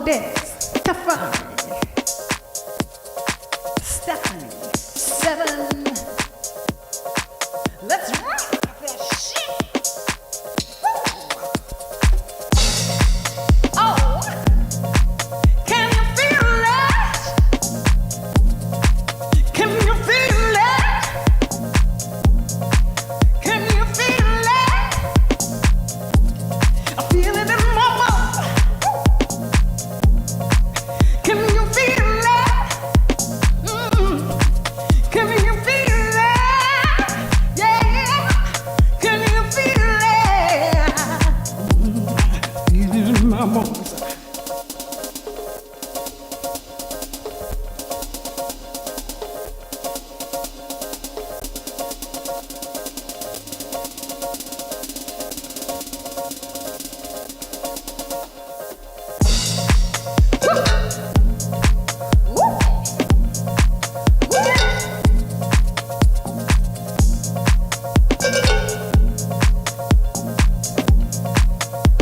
this. Steffani Seven. Let's rock that shit. Oh, can you feel it? Can you feel it? Can you feel it? I feel it in my bones. Can you feel it? Can you feel it? Yeah. Can you feel it? Feel it in my bones.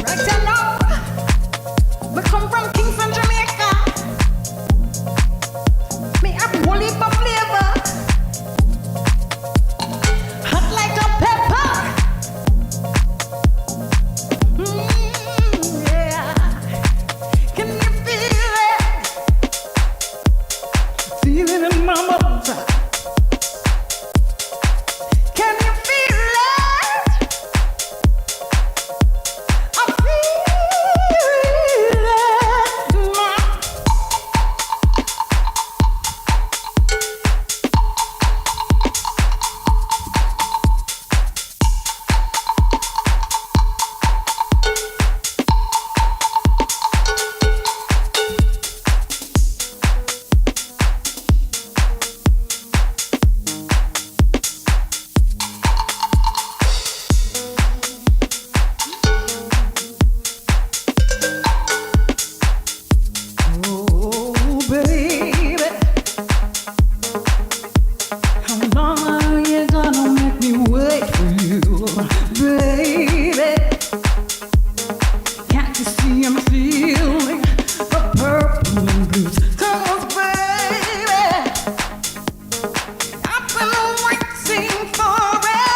Right now, we come from Kingston, Jamaica. Me have whole heap of flavor, hot like a pepper. Yeah. Can you feel it? Feel it in my bones. Can you feel it? I feel it. Oh, baby, how long are you gonna make me wait for you, baby? Can't you see I'm feeling the purple and blues? Come on, baby, I've been waiting forever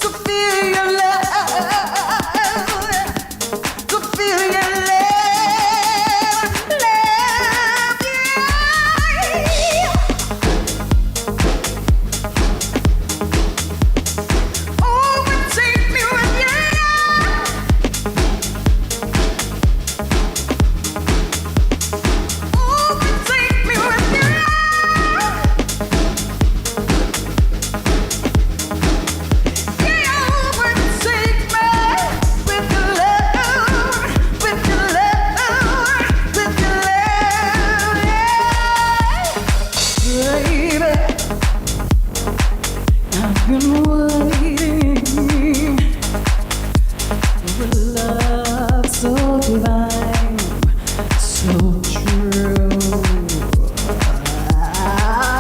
to feel your love, to feel your love, yeah. Overtake me with your love. Overtake me with your love. Yeah, overtake me with your love, with your love, with your love, yeah. Baby, I've been waiting for a love so divine, so true.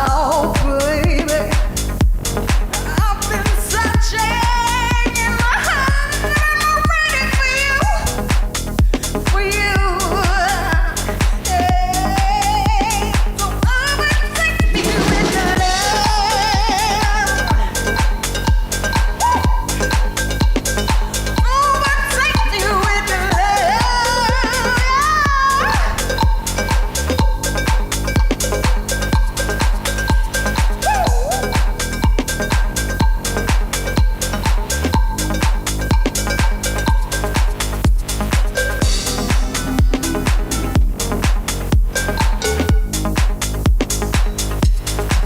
Oh, baby, I've been searching in my heart and I'm ready for you, yeah. So overtake me with your love. Overtake me with your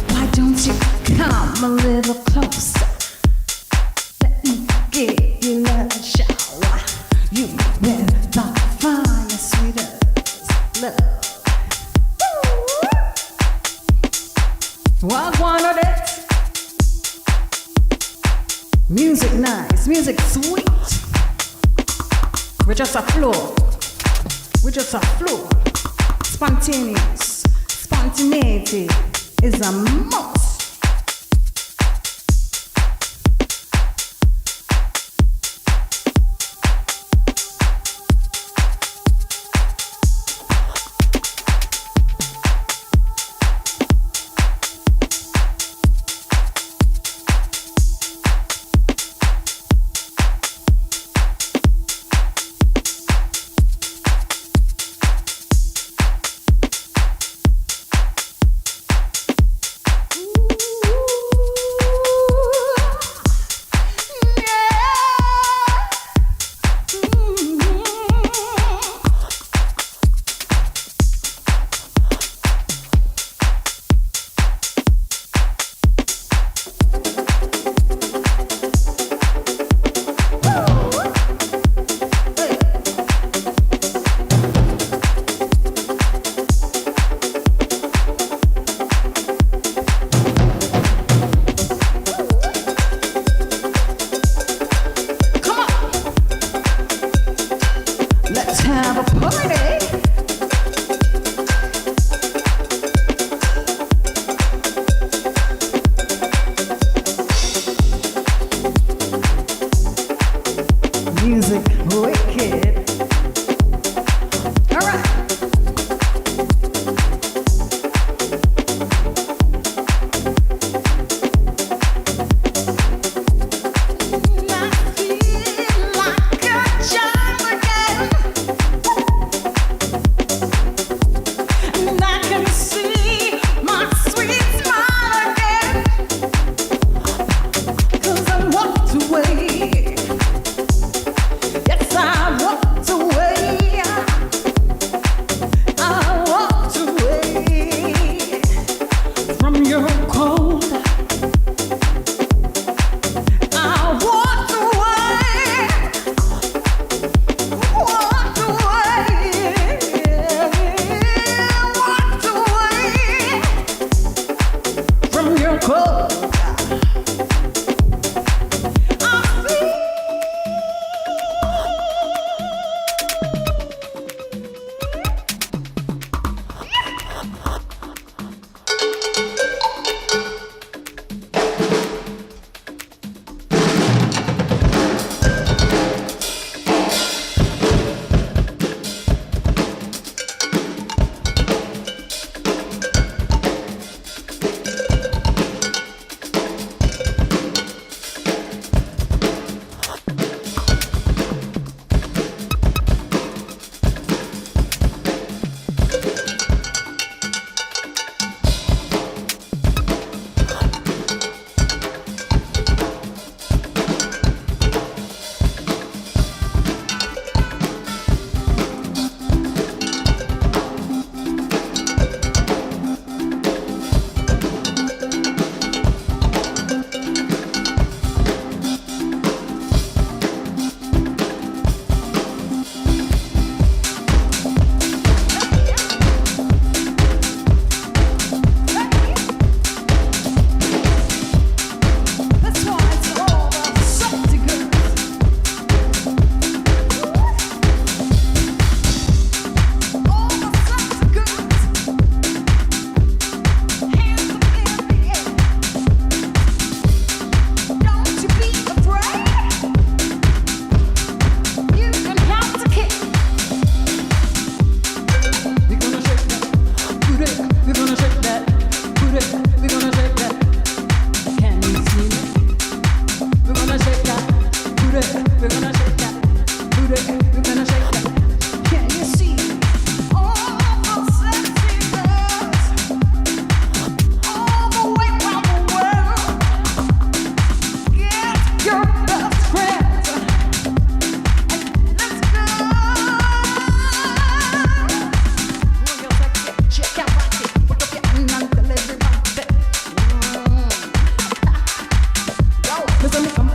Why don't you come a little closer? Let me give you a shower. You will find the sweetest love. What one of this? Music nice, music sweet. We're just a flow. We're just a flow. Spontaneous. Spontaneity is a must.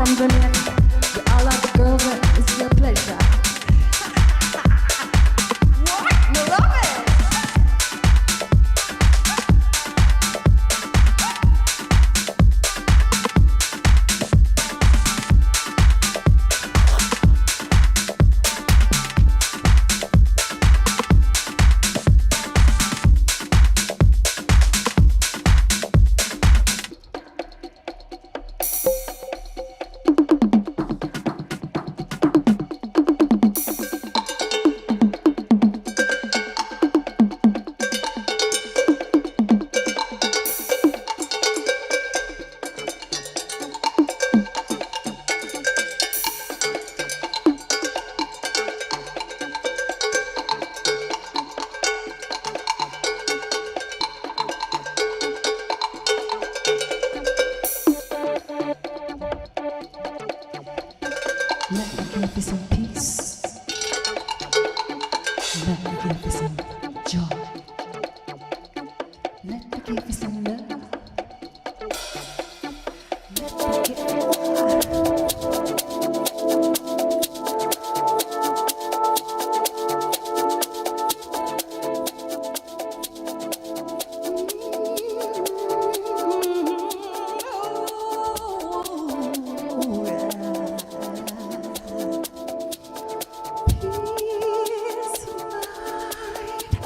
from the net. To all of the girls, it's your pleasure. What? You love it? Let me give you some peace. Let me give you some joy. Let me give you some love. Let me give peace of mind.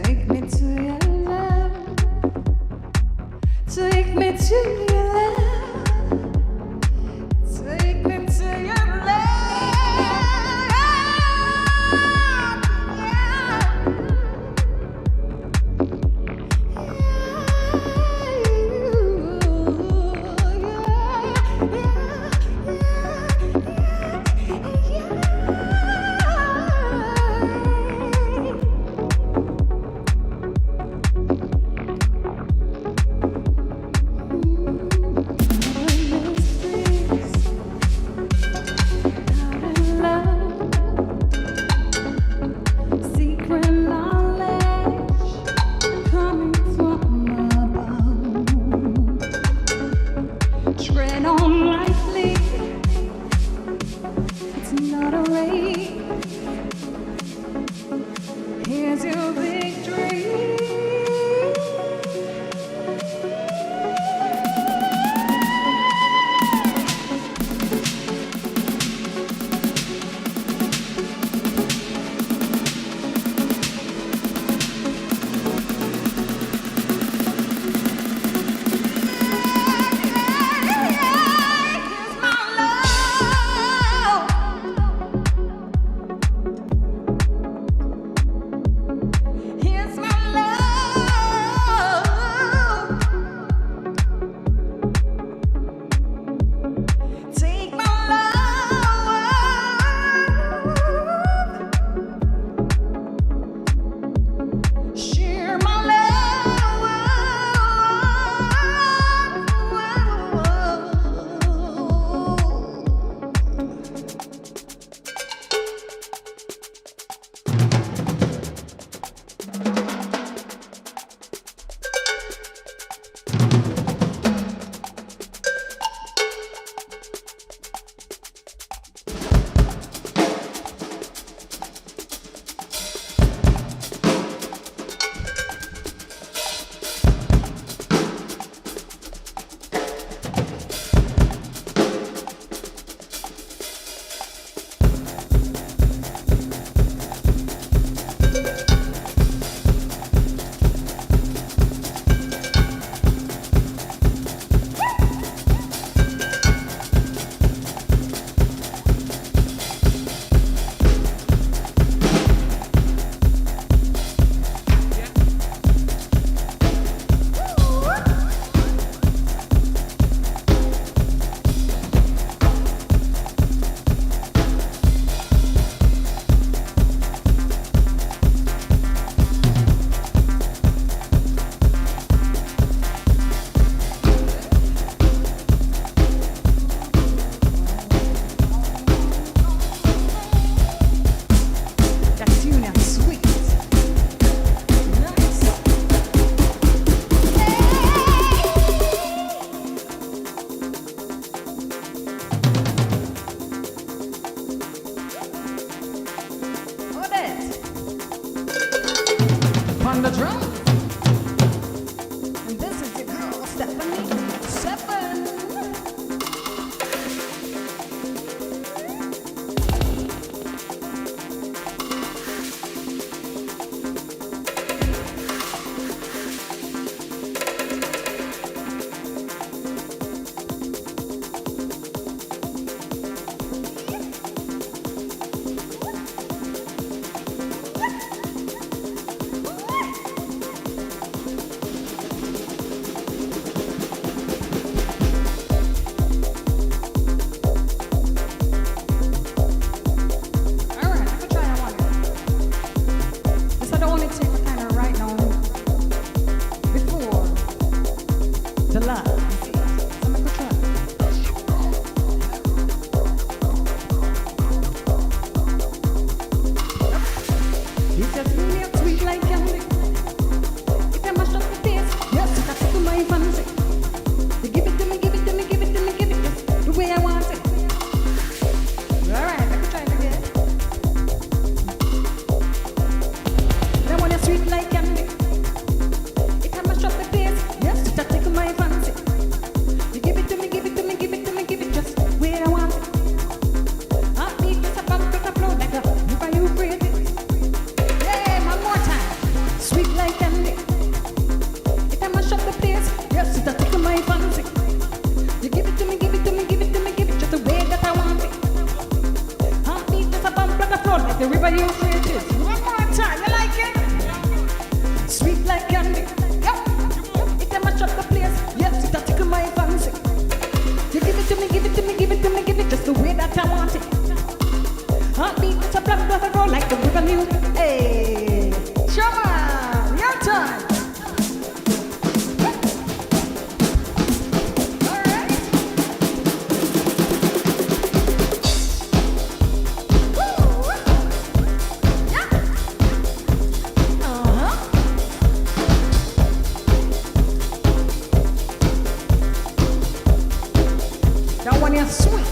Take me to your love. Take me to your love. Take me to your love. Secret knowledge coming from above. Tread on lightly. It's not a race. Here's your victory. Here's my love. Here's my love. Take my love. Share my That tune is sweet. Nice. Hold it. On the drum. And this is your girl, Steffani Seven. sweet like candy. Yeah, it a mash up the place. Yes, it a tickle my fancy. You give it to me, give it to me, give it to me, give it just the way that I want it. Heartbeat, it's a blood, blood, roll like the river news. Hey, come on, your time. That one is sweet.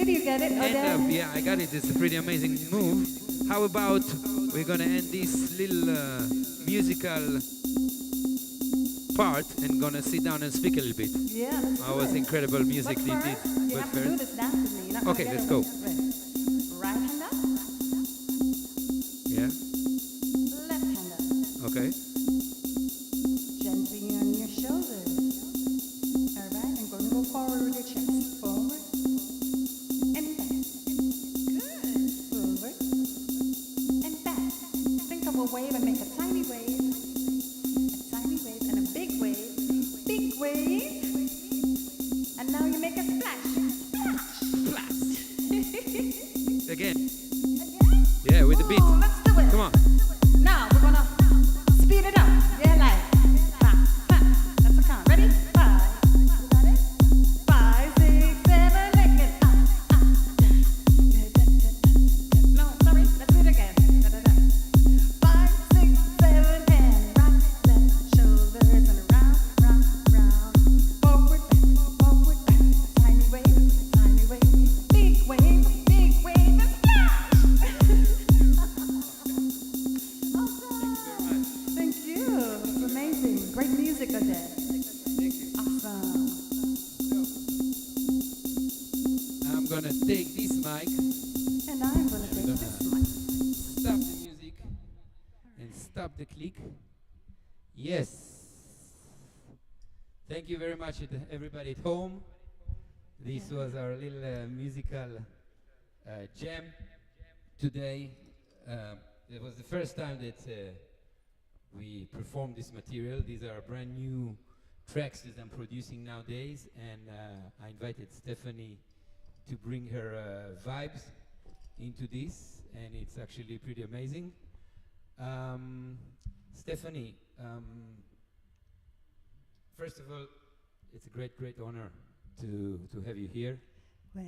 Did you get it, Odette? Yeah, I got it. It's a pretty amazing move. How about we're gonna end this little musical part and gonna sit down and speak a little bit. Yeah, let's do That was it. incredible music But indeed. first, you But have to do this dance with me. You're not gonna Okay, get let's it. go. Ready? Right hand up, Yeah. left hand up. Okay. Gently on your shoulders. All right, and gonna go forward with your chest. Forward and back. Good. Forward and back. Think of a wave and make a tiny wave. A tiny wave and a big wave. Big wave. And now you make a splash. Splash. Again. Again? Yeah, with the beat. Ooh, let's do it. Come on. Now we're gonna speed it up. Yeah, like 5, 5. That's the count. Ready? 5. You got it? 5, 6, 7, 8. Get up, up. No, sorry. Let's do it again. Da, da, da. 5, 6, 7, and rock left shoulders and round, round, round. Forward, back. Tiny wave, big wave, and Awesome. Thank you. It's amazing. Great music, Odette. Thank you. Awesome. I'm gonna take this mic, And I'm going to take this one. stop the music, and stop the click. Yes. Thank you very much, everybody at home. This was our little musical jam today. It was the first time that we performed this material. These are brand new tracks that I'm producing nowadays, and I invited Steffani to bring her vibes into this, and it's actually pretty amazing. Steffani, first of all, it's a great, great honor to have you here. Well,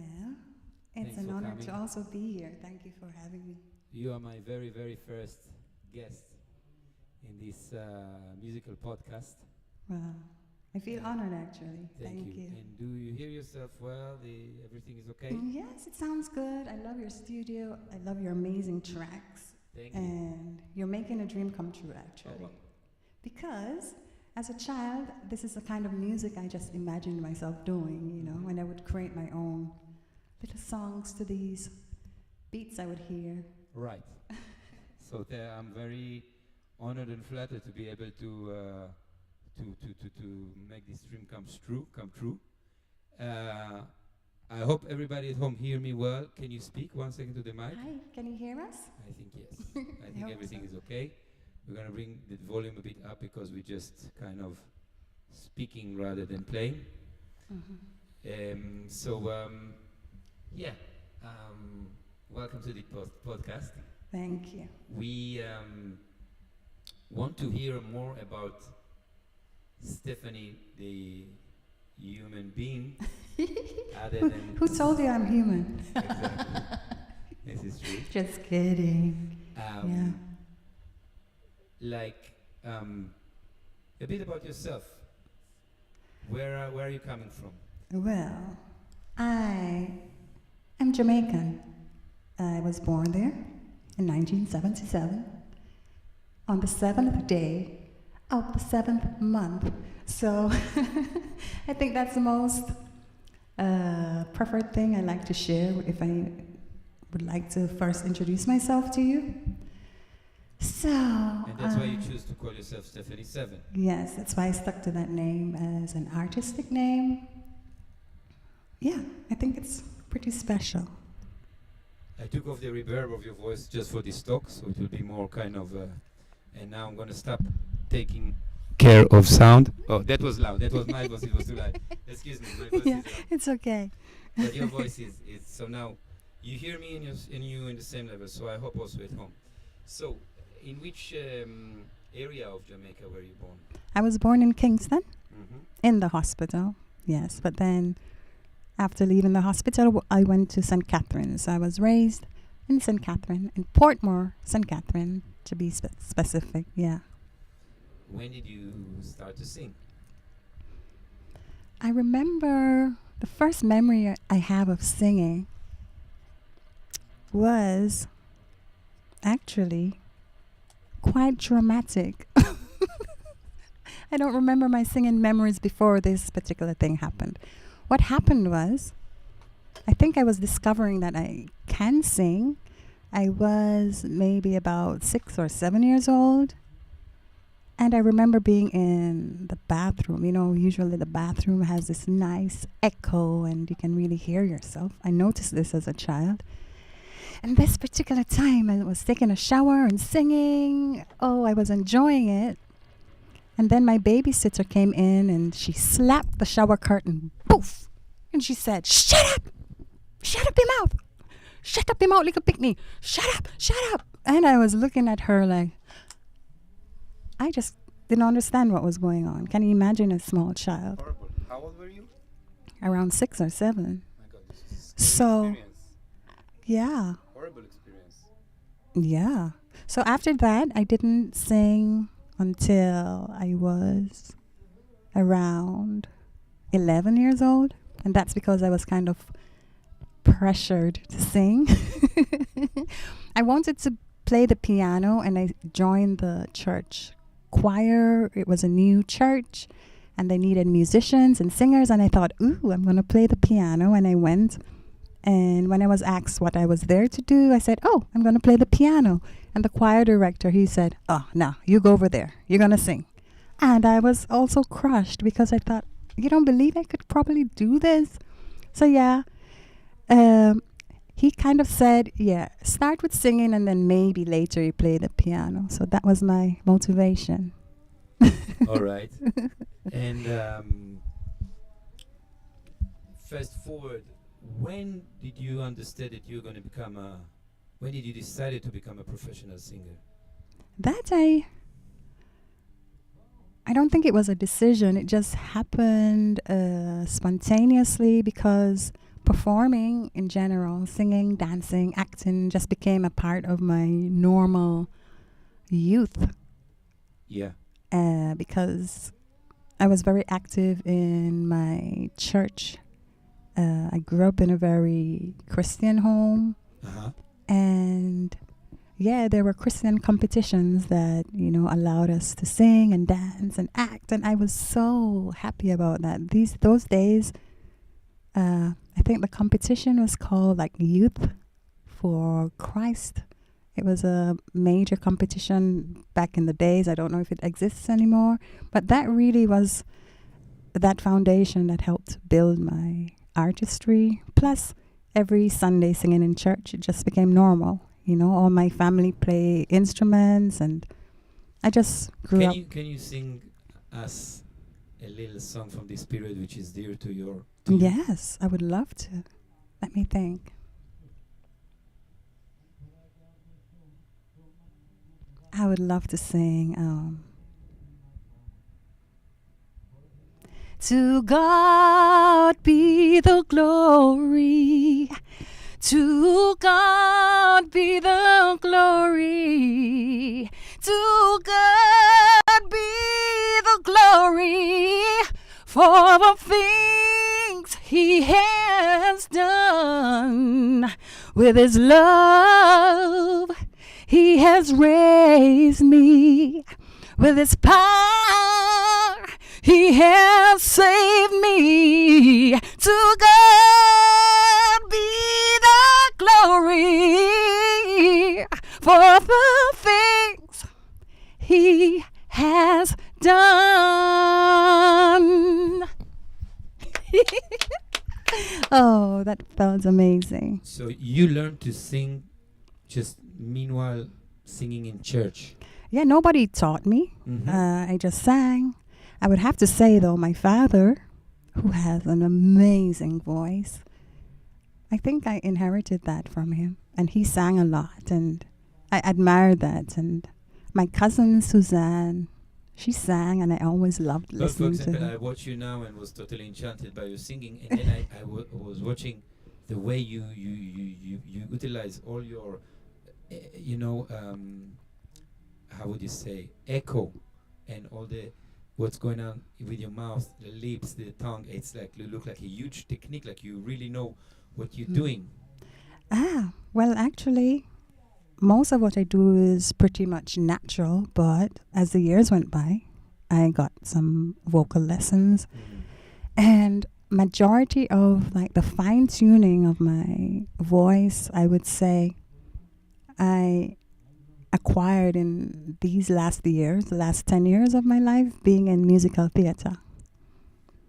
Thanks it's an for honor coming. to also be here. Thank you for having me. You are my very, very first guest in this musical podcast. Wow. I feel honored, actually. Thank you. And do you hear yourself well? Everything is okay? Yes, it sounds good. I love your studio. I love your amazing tracks. Thank you. And you're making a dream come true, actually. Oh, wow. Because as a child, this is the kind of music I just imagined myself doing, you know, and I would create my own little songs to these beats I would hear. Right. So I'm very honored and flattered to be able to make this dream come true. I hope everybody at home hear me well. Can you speak 1 second to the mic? Hi, can you hear us? I think yes. I think hope everything so. is okay. We're gonna bring the volume a bit up because we're just kind of speaking rather than playing. Welcome to the podcast. Thank you. We want to hear more about Steffani, the human being, other than Who told you I'm human? exactly. This is true. Just kidding. Yeah. A bit about yourself. Where are you coming from? Well, I am Jamaican. I was born there in 1977 on the 7th day of the 7th month. So I think that's the most preferred thing I like to share if I would like to first introduce myself to you. So, And that's why you choose to call yourself Steffani Seven. yes, that's why I stuck to that name as an artistic name. Yeah, I think it's pretty special. I took off the reverb of your voice just for this talk, so it will be more kind of. And now I'm going to stop taking care of sound. Oh, that was loud. That was my voice. It was too loud. Excuse me. My voice Yeah, is loud. it's okay. But your voice is so now you hear me and you in the same level. So I hope also at home. So, in which area of Jamaica were you born? I was born in Kingston, Mm-hmm. in the hospital, yes. But then, after leaving the hospital, I went to St. Catherine's. I was raised in St. Catherine, in Portmore, St. Catherine, to be specific, yeah. When did you start to sing? I remember the first memory I have of singing was actually quite dramatic. I don't remember my singing memories before this particular thing happened. What happened was, I think I was discovering that I can sing. I was maybe about 6 or 7 years old. And I remember being in the bathroom. You know, usually the bathroom has this nice echo and you can really hear yourself. I noticed this as a child. And this particular time, I was taking a shower and singing. Oh, I was enjoying it. And then my babysitter came in and she slapped the shower curtain. Poof! And she said, "Shut up! Shut up your mouth! Shut up your mouth, little picnic! Shut up! Shut up!" And I was looking at her like, I just didn't understand what was going on. Can you imagine a small child? Horrible. How old were you? Around 6 or 7. My God, this is a So, experience. yeah. Horrible experience. Yeah. So after that, I didn't sing until I was around 11 years old. And that's because I was kind of pressured to sing. I wanted to play the piano and I joined the church choir. It was a new church and they needed musicians and singers. And I thought, ooh, I'm going to play the piano. And I went. And when I was asked what I was there to do, I said, oh, I'm going to play the piano. And the choir director, he said, oh, no, you go over there. You're going to sing. And I was also crushed because I thought, you don't believe I could probably do this? So, yeah, he kind of said, yeah, start with singing and then maybe later you play the piano. So that was my motivation. All right. And fast forward, when did you understand that you're going to become when did you decide to become a professional singer? That I don't think it was a decision. It just happened spontaneously because performing in general, singing, dancing, acting just became a part of my normal youth. Yeah. Because I was very active in my church. I grew up in a very Christian home. Uh-huh. And yeah, there were Christian competitions that, you know, allowed us to sing and dance and act. And I was so happy about that. Those days, I think the competition was called like Youth for Christ. It was a major competition back in the days. I don't know if it exists anymore. But that really was that foundation that helped build my artistry. Plus, every Sunday singing in church, it just became normal. You know, all my family play instruments and I just grew up. Can you sing us a little song from this period which is dear to your... Yes, I would love to. Let me think. I would love to sing. To God be the glory. To God be the glory. To God be the glory for the things He has done. With His love, He has raised me. With His power, He has saved me. To God be the glory for the things He has done. Oh, that felt amazing. So you learned to sing just meanwhile singing in church? Yeah, nobody taught me. Mm-hmm. I just sang. I would have to say, though, my father, who has an amazing voice, I think I inherited that from him. And he sang a lot, and I admired that. And my cousin, Suzanne, she sang, and I always loved But for listening to example, I her. watch you now and was totally enchanted by your singing, and then I was watching the way you utilize all your, how would you say, echo, and all the what's going on with your mouth, the lips, the tongue. It's like you look like a huge technique, like you really know what you're doing. Well, actually, most of what I do is pretty much natural, but as the years went by, I got some vocal lessons, and majority of like the fine tuning of my voice, I would say, I acquired in these last years, the last 10 years of my life being in musical theater.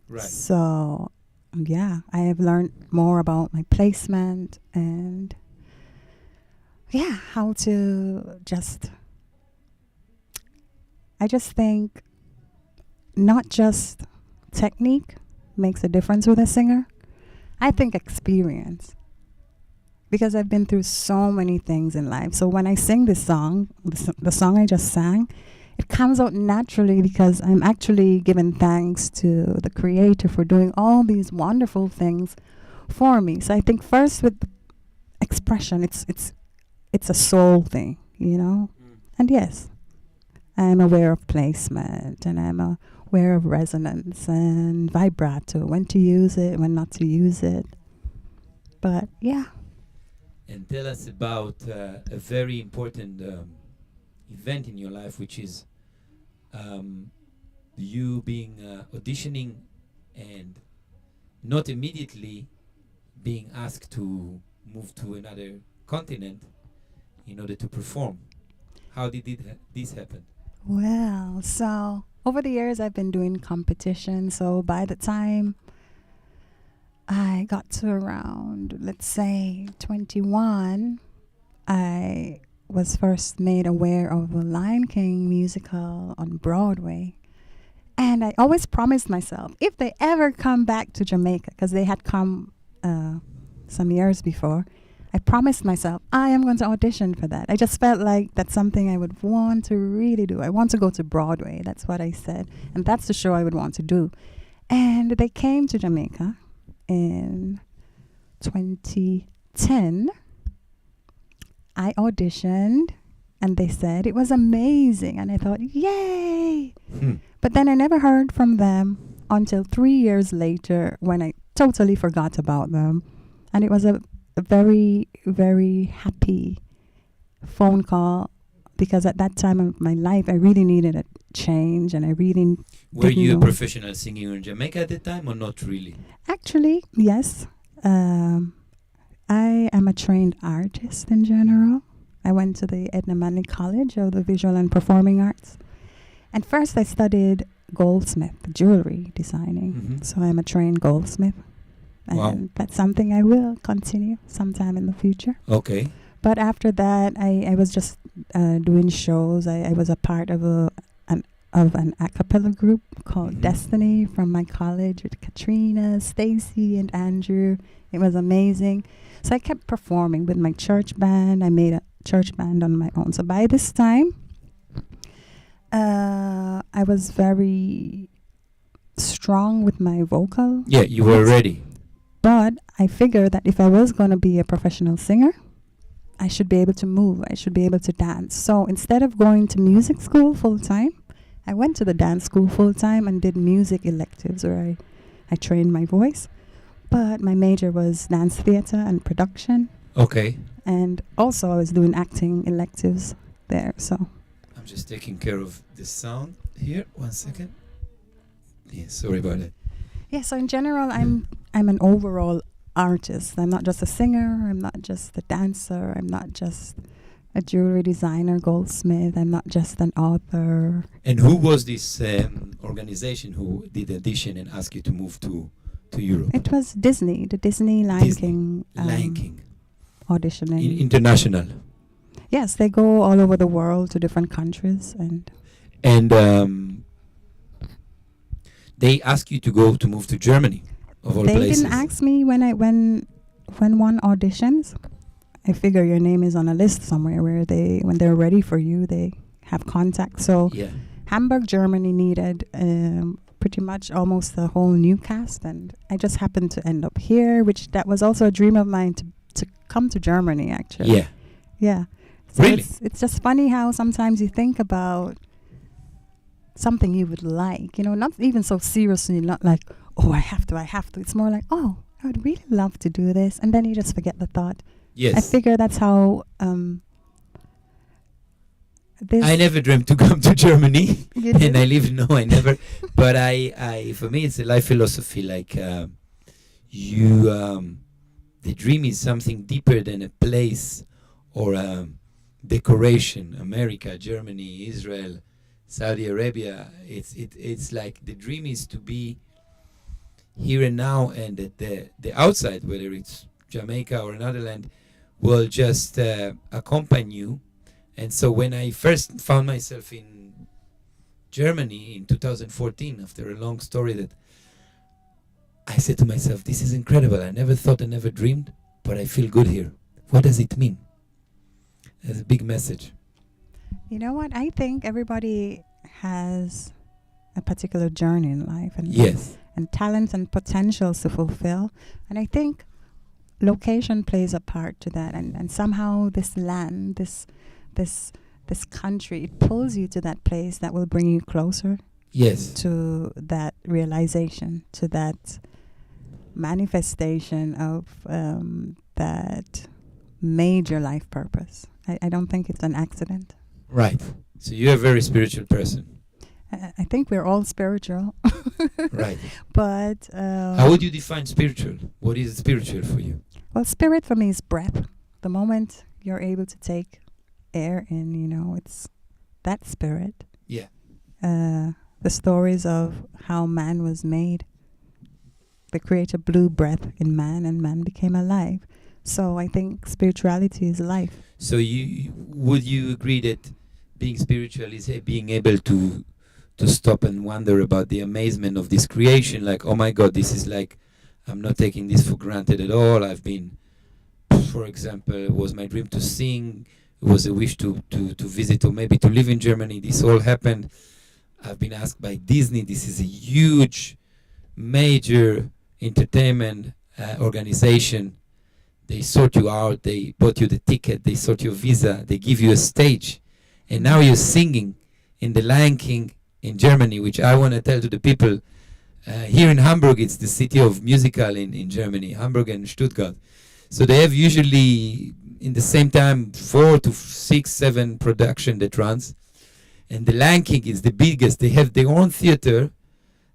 Right. So, yeah, I have learned more about my placement and, yeah, how to just. I just think not just technique makes a difference with a singer. I think experience. Because I've been through so many things in life. So when I sing this song, the song I just sang, it comes out naturally because I'm actually giving thanks to the Creator for doing all these wonderful things for me. So I think first with expression, it's a soul thing, you know. And yes, I'm aware of placement, and I'm aware of resonance and vibrato, when to use it, when not to use it. But yeah. And tell us about a very important event in your life, which is you being auditioning and not immediately being asked to move to another continent in order to perform. How did this happen? Well, so over the years I've been doing competition. So by the time I got to around, let's say, 21, I was first made aware of a Lion King musical on Broadway. And I always promised myself, if they ever come back to Jamaica, because they had come some years before, I promised myself, I am going to audition for that. I just felt like that's something I would want to really do. I want to go to Broadway. That's what I said. And that's the show I would want to do. And they came to Jamaica in 2010. I auditioned and they said it was amazing. And I thought, yay! But then I never heard from them until 3 years later when I totally forgot about them. And it was a very, very happy phone call because at that time of my life, I really needed a change and I really Were didn't you a know. professional singer in Jamaica at the time or not really? Actually, yes. I am a trained artist in general. I went to the Edna Manley College of the Visual and Performing Arts. And first I studied goldsmith, jewelry designing. Mhm. So I'm a trained goldsmith. And Wow. that's something I will continue sometime in the future. Okay. But after that, I was just doing shows. I was a part of an a cappella group called Mhm. Destiny from my college with Katrina, Stacy, and Andrew. It was amazing. So I kept performing with my church band. I made a church band on my own. So by this time, I was very strong with my vocal. Yeah, you were ready. But I figured that if I was going to be a professional singer, I should be able to move. I should be able to dance. So instead of going to music school full time, I went to the dance school full time and did music electives where I trained my voice. But my major was dance theater and production. Okay. And also I was doing acting electives there. So I'm just taking care of the sound here. 1 second. Yeah, sorry about that. yeah, so in general, I'm an overall artist. I'm not just a singer. I'm not just a dancer. I'm not just a jewelry designer, goldsmith. I'm not just an author. And who was this organization who did the audition and asked you to move to Europe? It was Disney, the Disney Lion Disney. King Lion King. auditioning. International. Yes, they go all over the world to different countries, and And they asked you to go to move to Germany, of all they places. didn't ask me when one auditions. I figure your name is on a list somewhere where when they're ready for you, they have contact. So Yeah. Hamburg, Germany needed pretty much almost a whole new cast, and I just happened to end up here, which that was also a dream of mine to come to Germany, actually. Yeah. Yeah. So Really? it's just funny how sometimes you think about something you would like, not even so seriously, not like, oh, I have to. It's more like, oh, I would really love to do this. And then you just forget the thought, Yes. I figure that's how this. I never dreamt to come to Germany, You and did? I live. No, I never. But for me, it's a life philosophy. Like you, the dream is something deeper than a place or a decoration. America, Germany, Israel, Saudi Arabia. It's like the dream is to be here and now, and that the outside, whether it's Jamaica or another land, will just accompany you. And so when I first found myself in Germany in 2014, after a long story, that I said to myself, this is incredible. I never thought, I never dreamed, but I feel good here. What does it mean? That's a big message. You know what? I think everybody has a particular journey in life and Yes. and talents and potentials to fulfill. And I think location plays a part to that. And somehow this land, this country, it pulls you to that place that will bring you closer Yes. to that realization, to that manifestation of that major life purpose. I don't think it's an accident. Right. So you're a very spiritual person. I think we're all spiritual. Right. But How would you define spiritual? What is spiritual for you? well, spirit for me is breath. The moment you're able to take air in, it's that spirit. Yeah. The stories of how man was made. The creator blew breath in man and man became alive. So I think spirituality is life. So would you agree that being spiritual is being able to stop and wonder about the amazement of this creation? Like, oh my God, this is like, I'm not taking this for granted at all. I've been, for example, it was my dream to sing. It was a wish to visit or maybe to live in Germany. This all happened. I've been asked by Disney. This is a huge, major entertainment organization. They sort you out. They bought you the ticket. They sort your visa. They give you a stage. And now you're singing in the Lion King in Germany, which I want to tell to the people. Here in Hamburg, it's the city of musical in Germany, Hamburg and Stuttgart. So they have usually in the same time 4 to 6, 7 production that runs. And the Lion King is the biggest. They have their own theater.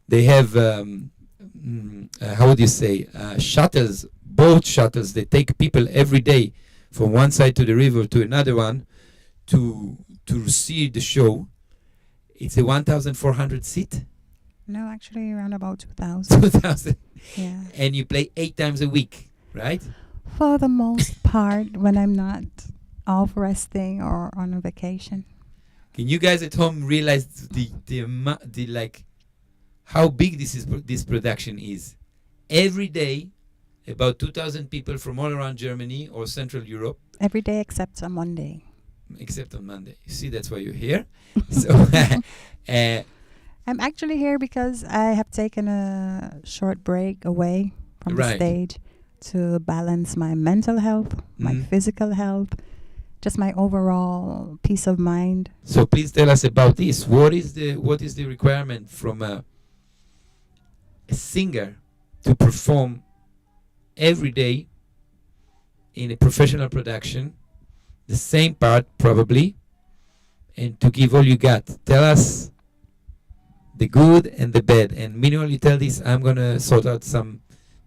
They have, how would you say, shuttles, boat shuttles. They take people every day from one side to the river to another one to see the show. It's a 1,400 seat. No, actually around about 2,000. 2,000. Yeah. And you play 8 times a week, right? For the most part, when I'm not off resting or on a vacation. Can you guys at home realize the like how big this production is? Every day, about 2,000 people from all around Germany or Central Europe. Every day except on Monday. Except on Monday. You see, that's why you're here. So, I'm actually here because I have taken a short break away from the Right. stage to balance my mental health, my Mhm. physical health, just my overall peace of mind. so please tell us about this. What is the requirement from a singer to perform every day in a professional production, the same part probably, and to give all you got? Tell us the good and the bad. And meanwhile you tell this, I'm gonna sort out some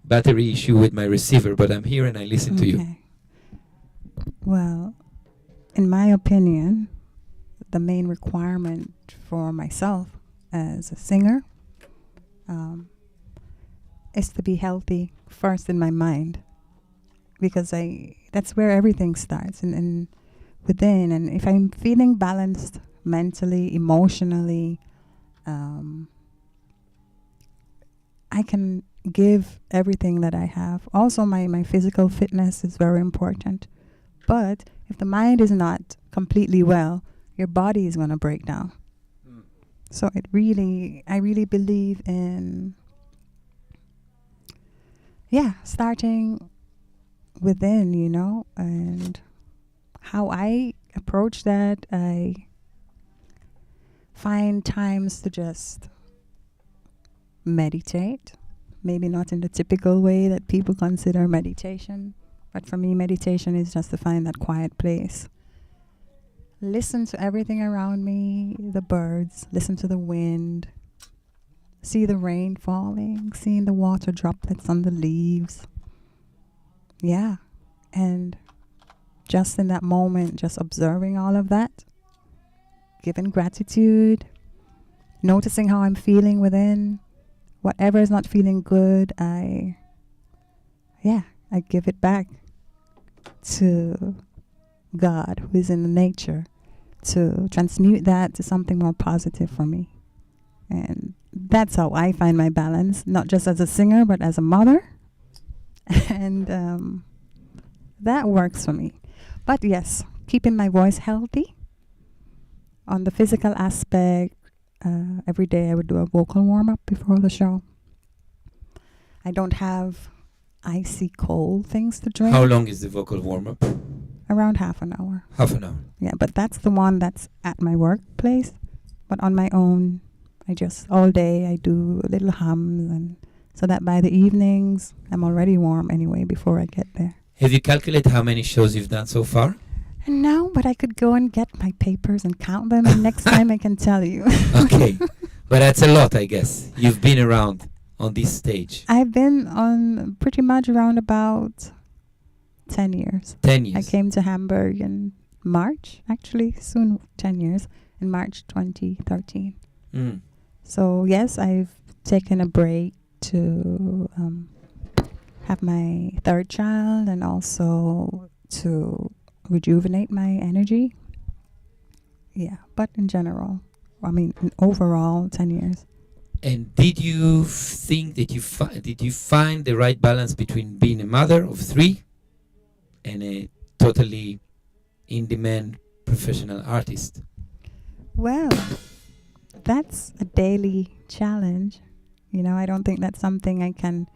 battery issue with my receiver, but I'm here and I listen to you. Okay. Well, in my opinion, the main requirement for myself as a singer is to be healthy first in my mind, because that's where everything starts and within. And if I'm feeling balanced mentally, emotionally, I can give everything that I have. Also, my physical fitness is very important. But if the mind is not completely well, your body is going to break down. So I really believe in, starting within, and how I approach that. I find times to just meditate, maybe not in the typical way that people consider meditation, But for me, meditation is just to find that quiet place. Listen to everything around me, the birds, listen to the wind, see the rain falling, seeing the water droplets on the leaves. Yeah. And just in that moment, just observing all of that, giving gratitude, noticing how I'm feeling within. Whatever is not feeling good, I give it back to God, who is in the nature, to transmute that to something more positive for me. And that's how I find my balance, not just as a singer, but as a mother. And that works for me. But yes, keeping my voice healthy. On the physical aspect, every day I would do a vocal warm-up before the show. I don't have icy cold things to drink. How long is the vocal warm-up? Around half an hour. Half an hour. Yeah, but that's the one that's at my workplace. But on my own, I just, all day, I do little hums, and so that by the evenings, I'm already warm anyway before I get there. Have you calculated how many shows you've done so far? No, but I could go and get my papers and count them, and next time I can tell you. Okay. But that's a lot, I guess. You've been around on this stage. I've been on pretty much around about 10 years. 10 years. I came to Hamburg in March, actually, soon 10 years, in March 2013. Mm. So, yes, I've taken a break to have my third child and also to rejuvenate my energy. Yeah, but in general, overall, 10 years. And did you think that did you find the right balance between being a mother of 3 and a totally in-demand professional artist? Well, that's a daily challenge. I don't think that's something I can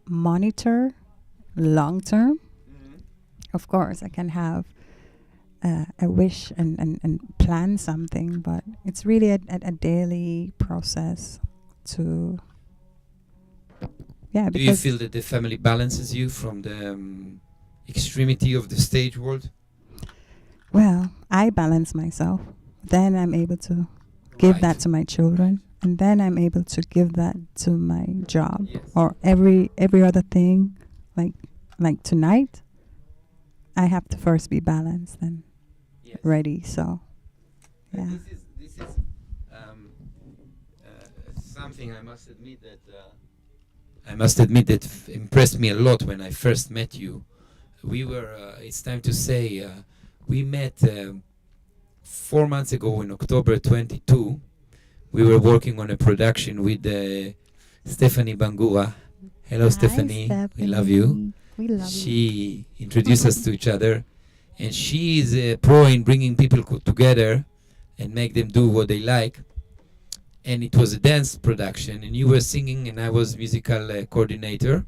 monitor long term. Of course, I can have a wish and plan something, but it's really a daily process to, Do you feel that the family balances you from the extremity of the stage world? Well, I balance myself. Then I'm able to give that to my children, and then I'm able to give that to my job. Yes. Or every other thing, like tonight, I have to first be balanced and Yes. ready. So, yeah. This is something I must admit that impressed me a lot when I first met you. We were. It's time to say we met 4 months ago in October 22. We were working on a production with Steffani Bangura. Hello, Hi, Steffani. We love you. We love you. She introduced us to each other, and she is a pro in bringing people together and make them do what they like. And it was a dance production, and you were singing, and I was musical coordinator.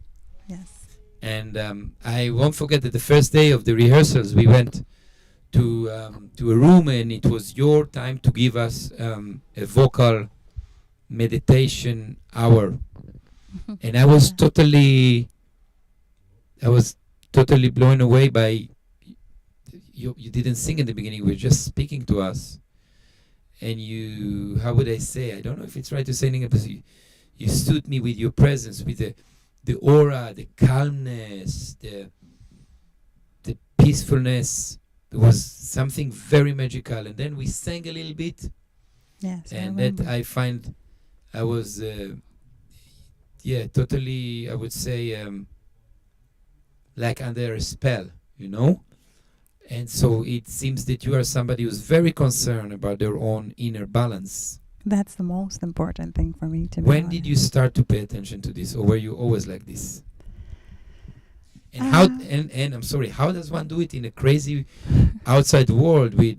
Yes. And I won't forget that the first day of the rehearsals, we went to a room, and it was your time to give us a vocal meditation hour. And I was totally blown away by you. You didn't sing in the beginning; you were just speaking to us. And you, how would I say? I don't know if it's right to say anything, but you stood me with your presence, with the aura, the calmness, the peacefulness. There was something very magical. And then we sang a little bit. Yes. And that I find I was, totally, I would say, like under a spell, And so it seems that you are somebody who's very concerned about their own inner balance. That's the most important thing for me to be When honest. did you start to pay attention to this, or were you always like this? And and I'm sorry, how does one do it in a crazy outside world with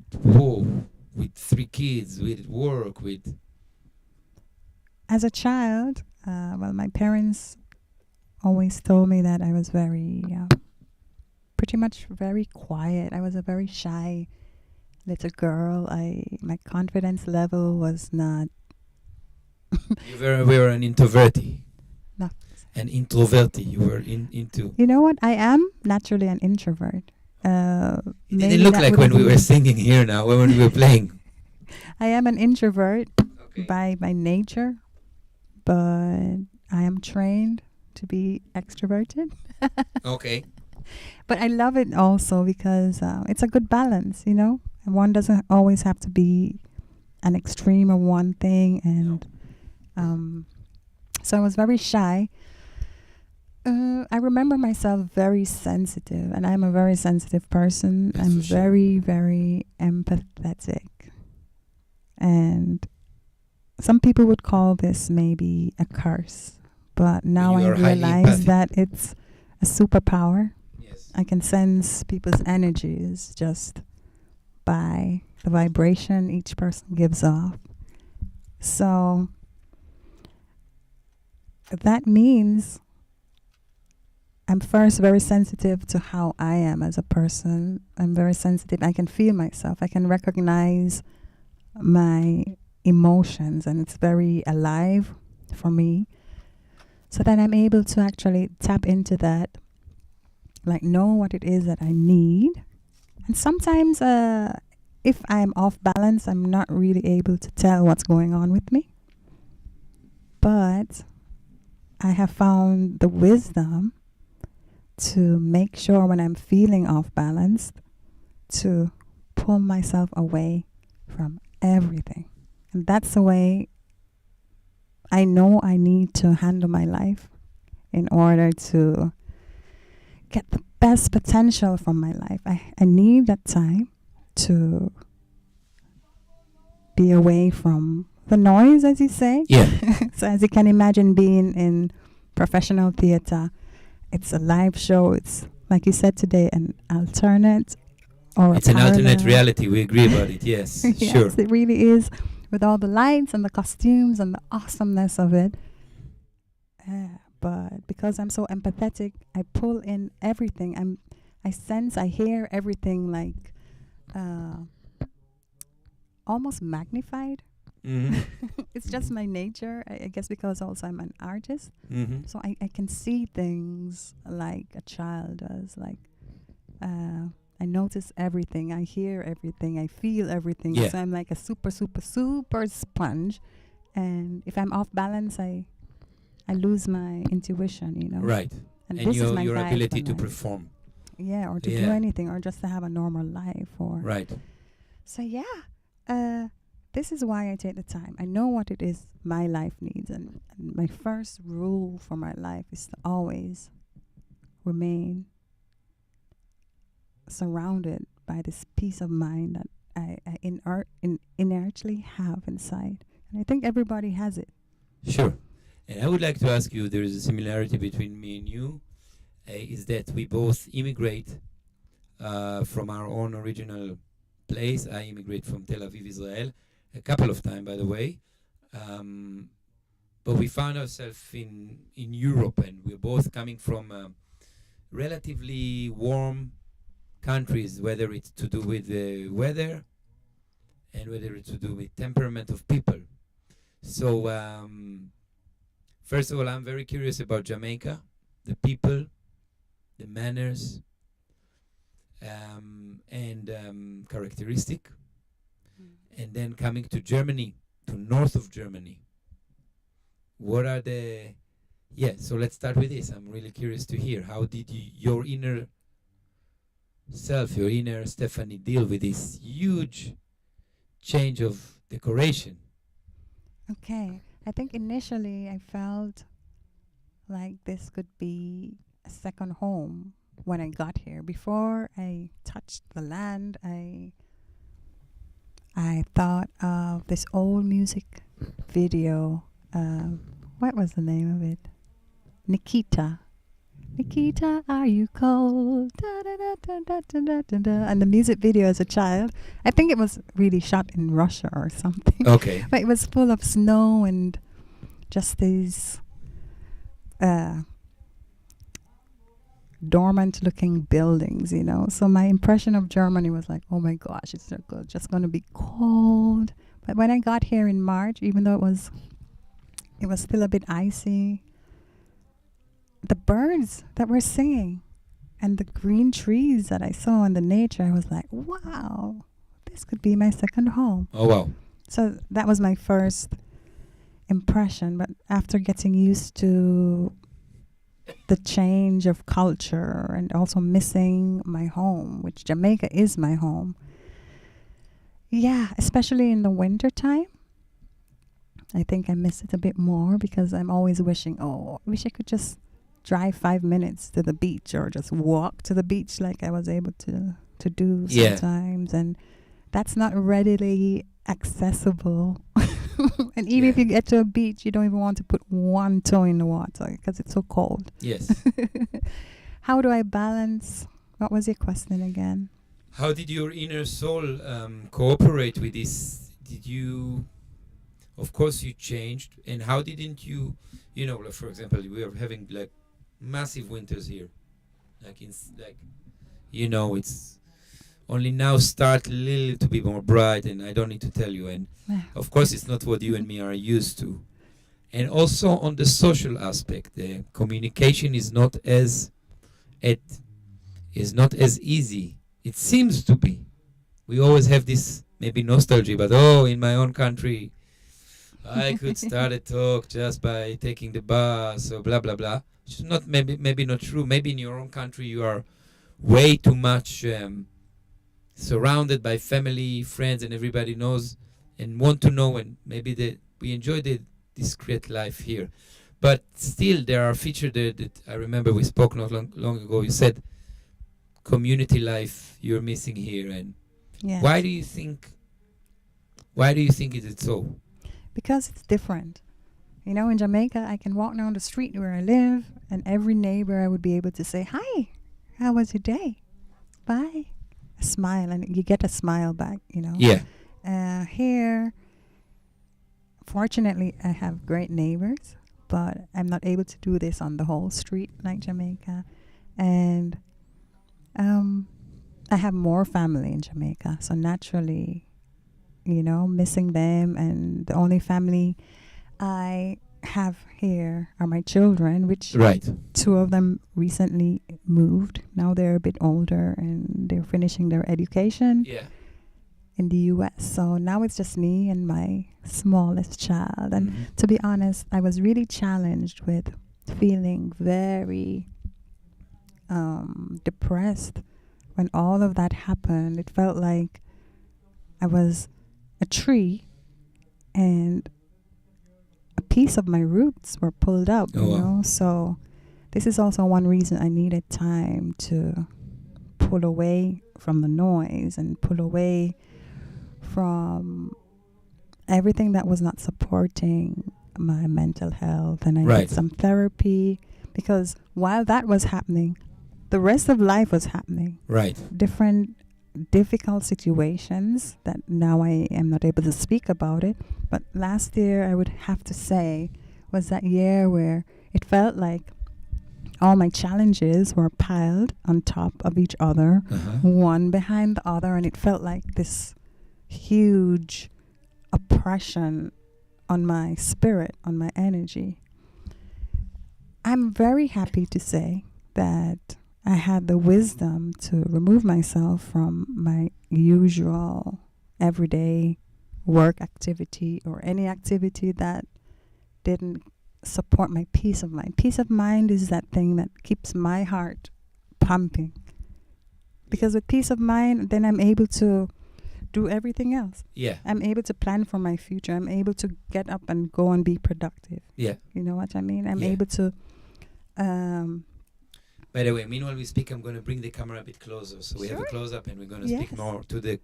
3 kids, with work, with... As a child, my parents always told me that I was pretty much very quiet. I was a very shy little girl. My confidence level was not... You were an introverti. No. and introverted. You were into. You know what? I am naturally an introvert. It Maybe didn't look that like would when we be- were singing here now, when we were playing. I am an introvert Okay. by nature, but I am trained to be extroverted. Okay. But I love it also because it's a good balance, you know? And one doesn't always have to be an extreme of one thing. And so I was very shy. I remember myself very sensitive, and I'm a very sensitive person. That's I'm for sure. very, very empathetic. And some people would call this maybe a curse. But now you I are highly realize empathic. that it's a superpower. Yes. I can sense people's energies just by the vibration each person gives off. So that means I'm first very sensitive to how I am as a person. I'm very sensitive. I can feel myself. I can recognize my emotions, and it's very alive for me. So then I'm able to actually tap into that, like know what it is that I need. And sometimes if I'm off balance, I'm not really able to tell what's going on with me. But I have found the wisdom to make sure when I'm feeling off balance to pull myself away from everything. And that's the way I know I need to handle my life in order to get the best potential from my life. I need that time to be away from the noise, as you say. Yeah. So as you can imagine, being in professional theater, it's a live show. It's, like you said today, an alternate or It's an alternate parallel. reality. We agree about it. Yes. Yes, Sure. it really is, with all the lights and the costumes and the awesomeness of it. But because I'm so empathetic, I pull in everything. I sense, I hear everything like almost magnified. Mm-hmm. It's just my nature, I guess, because also I'm an artist. Mm-hmm. So I can see things like a child does. Like I notice everything, I hear everything, I feel everything. Yeah. So I'm like a super, super, super sponge. And if I'm off balance, I lose my intuition, you know. Right. And And this is my your guide ability for to life. perform. Yeah, or to do Yeah. anything, or just to have a normal life. Or Right. So yeah, this is why I take the time. I know what it is my life needs, and my first rule for my life is to always remain surrounded by this peace of mind that I inertly have inside. And I think everybody has it. Sure. And I would like to ask you, there is a similarity between me and you, is that we both immigrate from our own original place. I immigrate from Tel Aviv, Israel, a couple of times, by the way. But we found ourselves in Europe, and we're both coming from relatively warm countries, whether it's to do with the weather and whether it's to do with temperament of people. So, first of all, I'm very curious about Jamaica, the people, the manners, and characteristic. And then coming to Germany, to north of Germany. What are the... Yeah, so let's start with this. I'm really curious to hear. How did your inner self, your inner Steffani, deal with this huge change of decoration? Okay. I think initially I felt like this could be a second home when I got here. Before I touched the land, I thought of this old music video. What was the name of it? Nikita. Nikita, are you cold? Da, da, da, da, da, da, da, da. And the music video as a child, I think it was really shot in Russia or something. Okay. But it was full of snow and just these dormant looking buildings, you know. So my impression of Germany was like, oh my gosh, it's just going to be cold. But when I got here in March, even though it was still a bit icy, the birds that were singing and the green trees that I saw in the nature, I was like, wow, this could be my second home. Oh wow. So that was my first impression. But after getting used to the change of culture and also missing my home, which Jamaica is my home, yeah, especially in the winter time, I think I miss it a bit more because I'm always wishing, oh, I wish I could just drive 5 minutes to the beach or just walk to the beach like I was able to do Yeah. sometimes. And that's not readily accessible. And even if Yeah. you get to a beach, you don't even want to put one toe in the water because it's so cold. Yes. How do I balance? What was your question again? How did your inner soul cooperate with this? Did you, of course, you changed, and how didn't you, like, for example, we are having like massive winters here, like it's only now start a little to be more bright, and I don't need to tell you, and of course, it's not what you and me are used to, and also on the social aspect, the communication is not as easy. It seems to be. We always have this maybe nostalgia, but in my own country, I could start a talk just by taking the bus or blah blah blah. Which is not maybe not true. Maybe in your own country you are way too much surrounded by family, friends, and everybody knows and want to know. And maybe we enjoy the discreet life here, but still there are features there that I remember we spoke not long ago. You said community life you're missing here, and Yeah. why do you think is it so? Because it's different. In Jamaica, I can walk down the street where I live, and every neighbor I would be able to say, hi, how was your day? Bye. A smile, and you get a smile back, Yeah. Here, fortunately, I have great neighbors, but I'm not able to do this on the whole street like Jamaica. And I have more family in Jamaica, so naturally, missing them. And the only family I have here are my children, which Right. 2 of them recently moved. Now they're a bit older and they're finishing their education Yeah. in the US. So now it's just me and my smallest child. And Mhm. to be honest, I was really challenged with feeling very depressed when all of that happened. It felt like I was a tree and a piece of my roots were pulled out, Oh, wow. So this is also one reason I needed time to pull away from the noise and pull away from everything that was not supporting my mental health. And I Right. did some therapy because while that was happening, the rest of life was happening. Right. Different difficult situations that now I am not able to speak about it. But last year, I would have to say, was that year where it felt like all my challenges were piled on top of each other, Uh-huh. one behind the other, and it felt like this huge oppression on my spirit, on my energy. I'm very happy to say that I had the wisdom to remove myself from my usual everyday work activity or any activity that didn't support my peace of mind. Peace of mind is that thing that keeps my heart pumping. Because with peace of mind, then I'm able to do everything else. Yeah. I'm able to plan for my future. I'm able to get up and go and be productive. Yeah. You know what I mean? I'm Yeah. able to By the way, meanwhile we speak, I'm going to bring the camera a bit closer, so we have a Sure. close-up, and we're going to Yes. speak more to the.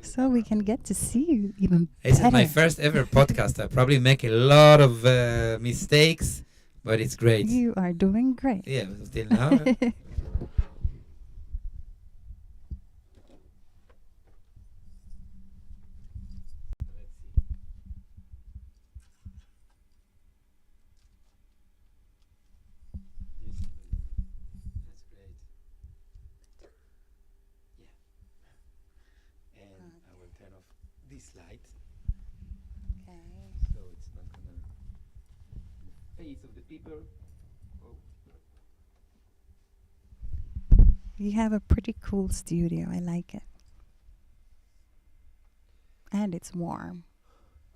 so we can get to see you even This better. is my first ever podcast. I probably make a lot of mistakes, but it's great. You are doing great. Yeah, till now. That's great. Yeah. And I will turn off this light, so it's not gonna in the face of the people. Oh. You have a pretty cool studio. I like it. And it's warm.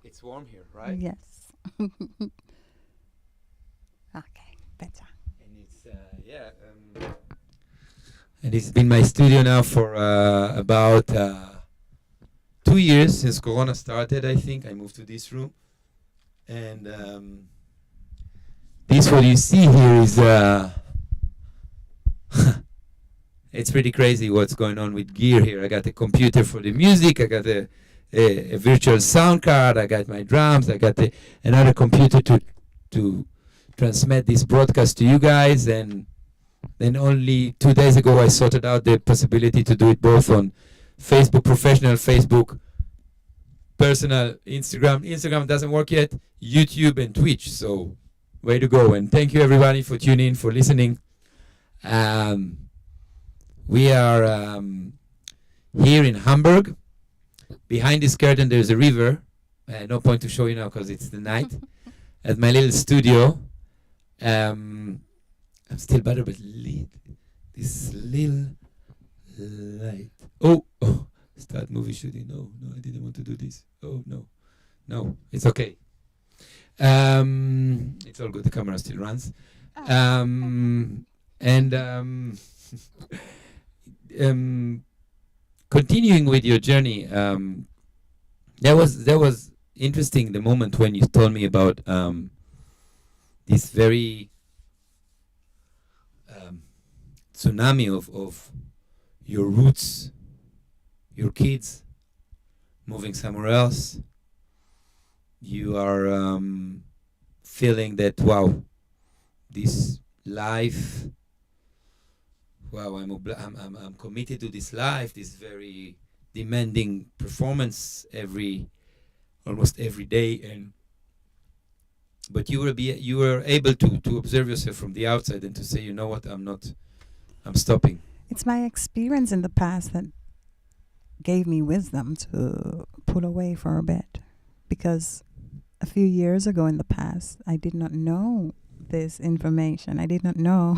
It's warm here, right? Yes. Okay, better. And it's and it's been my studio now for about 2 years since Corona started. I think I moved to this room, and this what you see here is it's pretty crazy what's going on with gear here. I got a computer for the music. I got a virtual sound card. I got my drums. I got another computer to transmit this broadcast to you guys. And then only 2 days ago, I sorted out the possibility to do it both on Facebook, professional Facebook, personal Instagram. Instagram doesn't work yet. YouTube and Twitch. So way to go. And thank you everybody for tuning in, for listening. We are here in Hamburg. Behind this curtain, there's a river. No point to show you now because it's the night. At my little studio. I'm still better, but this little light. Oh, start movie shooting. No, I didn't want to do this. Oh, no, it's okay. It's all good. The camera still runs. Continuing with your journey, that was interesting. The moment when you told me about this very tsunami of your roots, your kids moving somewhere else. You are feeling that, wow, this life. Wow, I'm committed to this life, this very demanding performance almost every day, but you were able to observe yourself from the outside and to say, you know what, I'm stopping. It's my experience in the past that gave me wisdom to pull away for a bit, because a few years ago in the past, I did not know this information. I did not know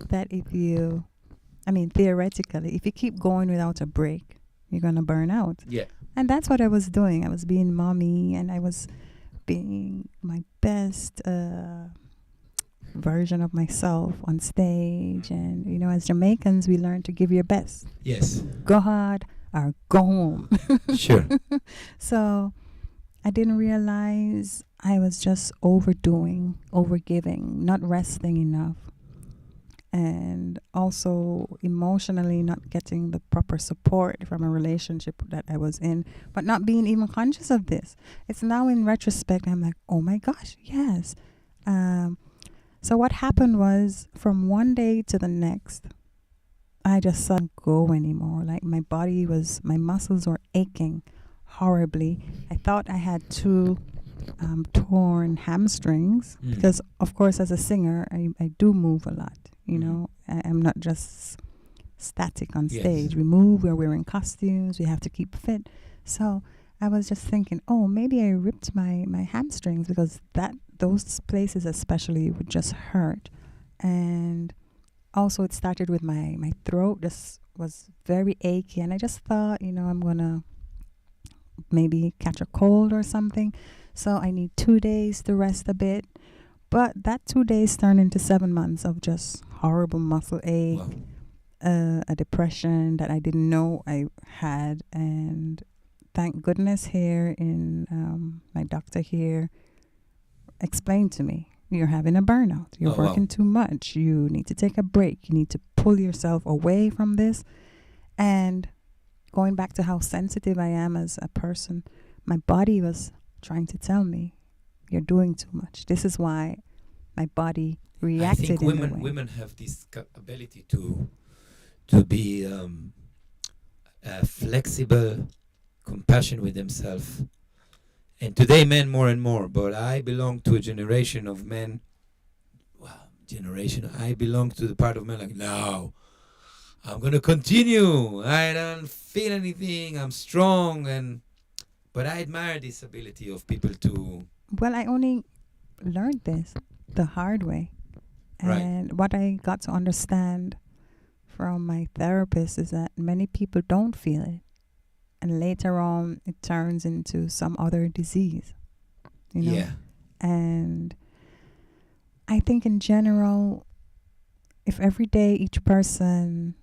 that theoretically, if you keep going without a break, you're going to burn out. Yeah. And that's what I was doing. I was being mommy, and I was being my best version of myself on stage. And, as Jamaicans, we learn to give your best. Yes. Go hard or go home. Sure. So I didn't realize I was just overdoing, overgiving, not resting enough. And also emotionally not getting the proper support from a relationship that I was in, but not being even conscious of this. It's now in retrospect, I'm like, oh my gosh, yes. So what happened was, from one day to the next, I just couldn't go anymore. Like my muscles were aching horribly. I thought I had two torn hamstrings because, of course, as a singer, I do move a lot. I'm not just static on stage. Yes. We move, we're wearing costumes, we have to keep fit. So I was just thinking, oh, maybe I ripped my hamstrings, because those places especially would just hurt. And also it started with my throat. This was very achy, and I just thought, I'm going to maybe catch a cold or something. So I need 2 days to rest a bit. But that 2 days turned into 7 months of just horrible muscle ache, a depression that I didn't know I had. And thank goodness here my doctor here explained to me, you're having a burnout. You're working too much. You need to take a break. You need to pull yourself away from this. And going back to how sensitive I am as a person, my body was trying to tell me, you're doing too much. This is why my body reacted. I think women have this ability to be flexible, compassionate with themselves. And today, men more and more. But I belong to a generation of men. I belong to the part of men like, no, I'm gonna continue. I don't feel anything. I'm strong, but I admire this ability of people to. Well, I only learned this the hard way. And what I got to understand from my therapist is that many people don't feel it. And later on, it turns into some other disease, you know? Yeah. And I think in general, if every day each person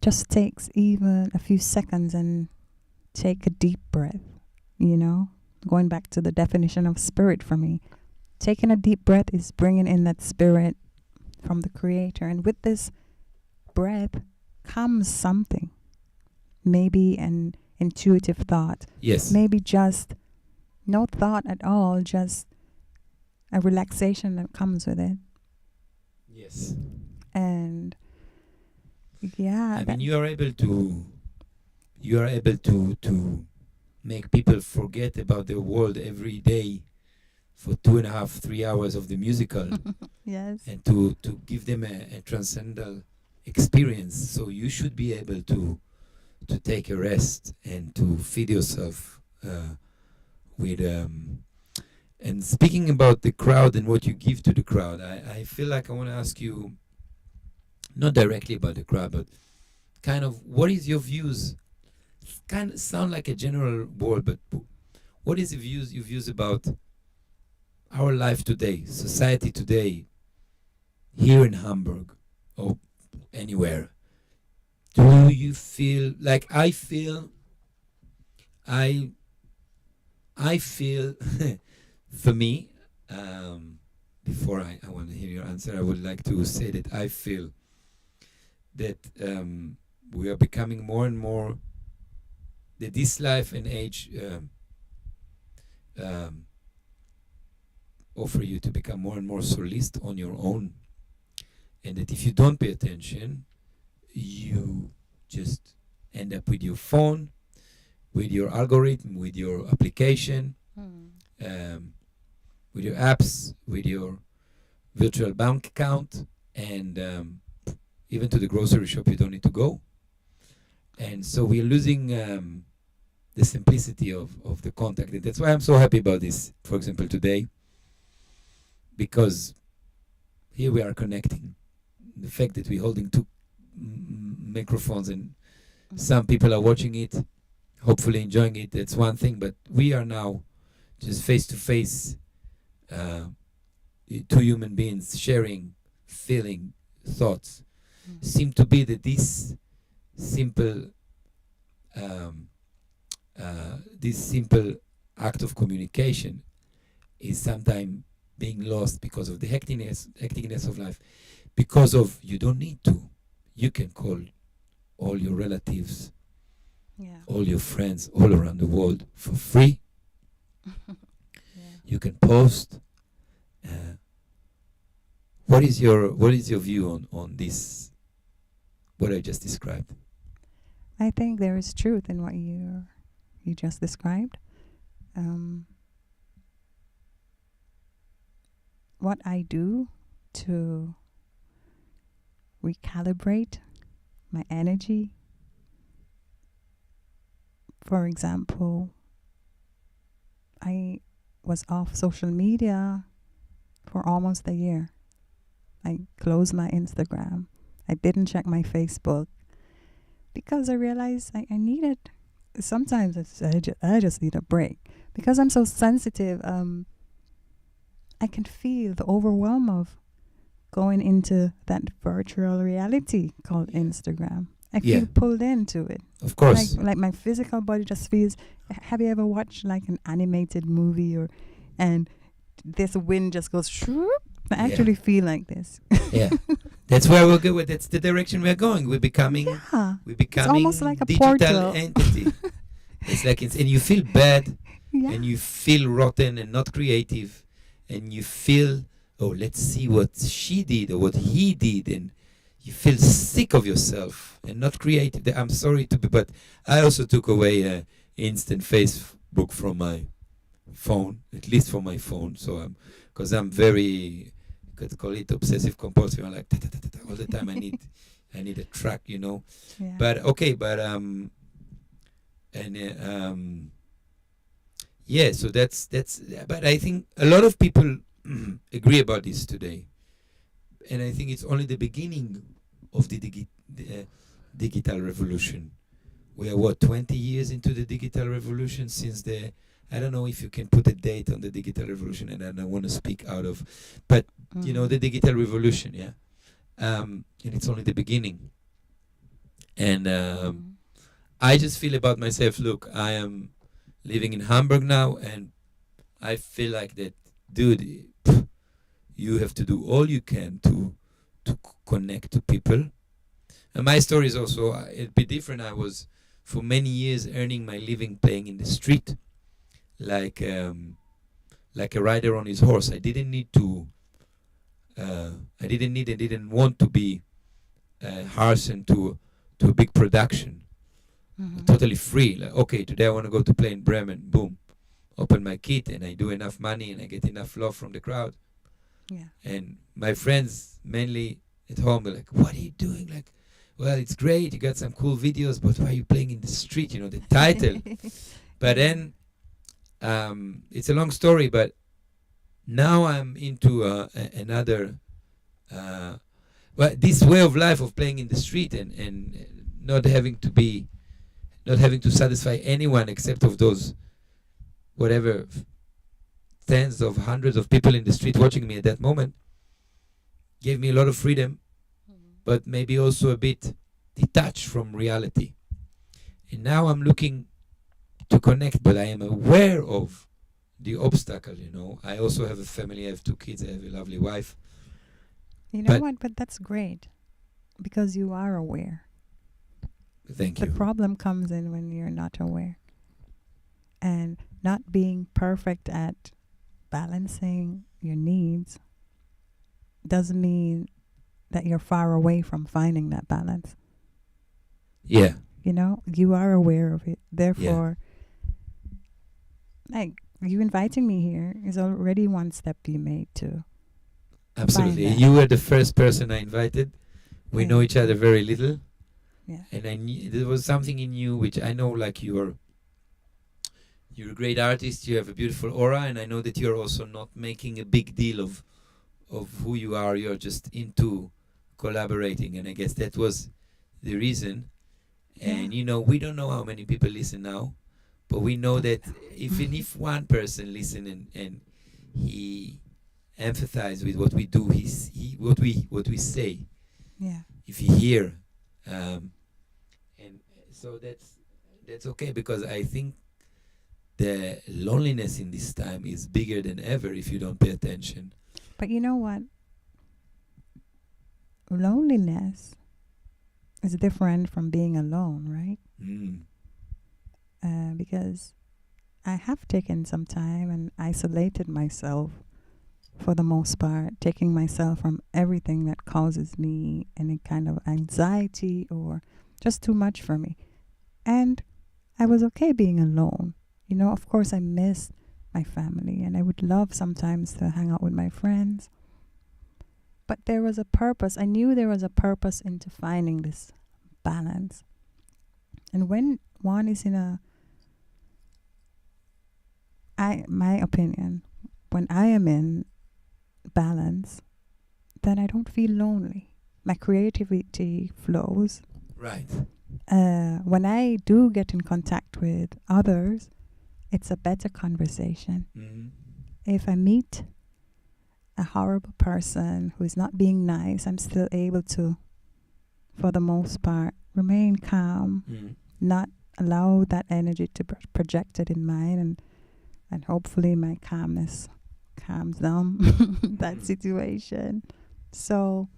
just takes even a few seconds and take a deep breath, you know, going back to the definition of spirit for me, taking a deep breath is bringing in that spirit from the Creator. And with this breath comes something, maybe an intuitive thought, Yes. maybe just no thought at all, just a relaxation that comes with it. Yes. And yeah, I mean, you are able to make people forget about the world every day for 2.5, 3 hours of the musical, yes, and to give them a transcendental experience. So you should be able to take a rest and to feed yourself with. And speaking about the crowd and what you give to the crowd, I feel like I want to ask you, not directly about the crowd, but kind of what is your views? Kind of sound like a general word, but what is your views about our life today, society today, here in Hamburg or anywhere? Do you feel like I feel? I feel for me, before I want to hear your answer, I would like to say that I feel that we are becoming more and more, that this life and age offer you to become more and more solist on your own, and that if you don't pay attention, you just end up with your phone, with your algorithm, with your application, with your apps, with your virtual bank account, and even to the grocery shop you don't need to go. And so we're losing the simplicity of the contact. And that's why I'm so happy about this, for example, today, because here we are connecting. The fact that we're holding two microphones and some people are watching it, hopefully enjoying it, that's one thing, but we are now just face to face, two human beings sharing, feeling, thoughts. Seem to be that this simple act of communication is sometimes being lost because of the hecticness of life, because of you don't need to. You can call all your relatives, all your friends all around the world for free. You can post. What is your view on this, what I just described? I think there is truth in what you just described. What I do to recalibrate my energy, for example, I was off social media for almost a year. I closed my Instagram. I didn't check my Facebook because I realized I needed, sometimes I just need a break. Because I'm so sensitive, I can feel the overwhelm of going into that virtual reality called Instagram. I feel pulled into it. Of course. Like my physical body just feels. Have you ever watched like an animated movie and this wind just goes shroop? I actually feel like this. Yeah, that's where we'll go with. That's the direction we're going. We're becoming. It's almost like a digital portal. entity. It's like and you feel bad, and you feel rotten and not creative, and you feel, oh, let's see what she did or what he did, and you feel sick of yourself and not creative. I'm sorry to be, but I also took away instant Facebook from my phone, at least from my phone. So because I'm very, could call it obsessive compulsive. I'm like all the time. I need a track, you know. Yeah. But okay, but yeah. So that's. But I think a lot of people agree about this today, and I think it's only the beginning of the digital revolution. We are 20 years into the digital revolution since the, I don't know if you can put a date on the digital revolution, and I don't want to speak out of, but you know, the digital revolution, yeah. And it's only the beginning. And I just feel about myself, look, I am living in Hamburg now, and I feel like that, dude, you have to do all you can to connect to people. And my story is also a bit different. I was for many years earning my living playing in the street, like a rider on his horse. I didn't need to. I didn't want to be harshened to a big production. Totally free. Like, okay, today I want to go to play in Bremen. Boom, open my kit, and I do enough money, and I get enough love from the crowd. Yeah. And my friends, mainly at home, they're like, "What are you doing?" Like, well, it's great. You got some cool videos, but why are you playing in the street? You know, the title. But then, it's a long story, but now I'm into another, well, this way of life of playing in the street and not having to satisfy anyone except of those, whatever, tens of hundreds of people in the street watching me at that moment, gave me a lot of freedom, but maybe also a bit detached from reality. And now I'm looking to connect, but I am aware of the obstacle, you know. I also have a family, I have 2 kids, I have a lovely wife. You know what? But that's great, because you are aware. Thank you. The problem comes in when you're not aware. And not being perfect at balancing your needs doesn't mean that you're far away from finding that balance. Yeah. You know, you are aware of it. Therefore, like, you inviting me here is already one step you made to. Absolutely. Find that. You were the first person I invited. We know each other very little. Yeah. And I knew there was something in you which I know, like, you're a great artist, you have a beautiful aura, and I know that you're also not making a big deal of who you are. You're just into collaborating, and I guess that was the reason. And you know, we don't know how many people listen now, but we know that even if one person listen and he empathize with what we do, what we say, if he hear, and so that's okay, because I think the loneliness in this time is bigger than ever if you don't pay attention. But you know what? Loneliness is different from being alone, right? Because I have taken some time and isolated myself for the most part, taking myself from everything that causes me any kind of anxiety or just too much for me. And I was okay being alone. You know, of course, I miss my family and I would love sometimes to hang out with my friends. But there was a purpose. I knew there was a purpose into finding this balance. And when one is in my opinion, when I am in balance, then I don't feel lonely. My creativity flows. Right. When I do get in contact with others, it's a better conversation. If I meet a horrible person who is not being nice, I'm still able to, for the most part, remain calm, not allow that energy to project it in mine, and hopefully my calmness calms down that situation. So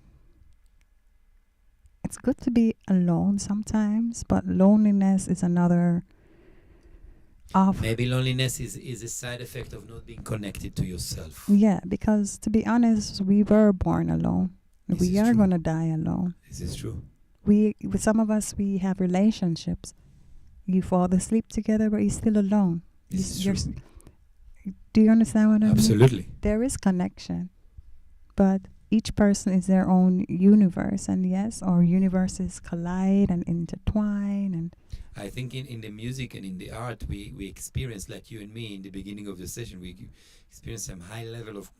it's good to be alone sometimes, but loneliness is another maybe loneliness is a side effect of not being connected to yourself. Yeah, because to be honest, we were born alone. We are going to die alone. This is true. With some of us, we have relationships. You fall asleep together, but you're still alone. This is true. Do you understand what I mean? Absolutely. There is connection, but each person is their own universe, and yes, our universes collide and intertwine. And I think in the music and in the art, we experience, like you and me in the beginning of the session, we experience some high level of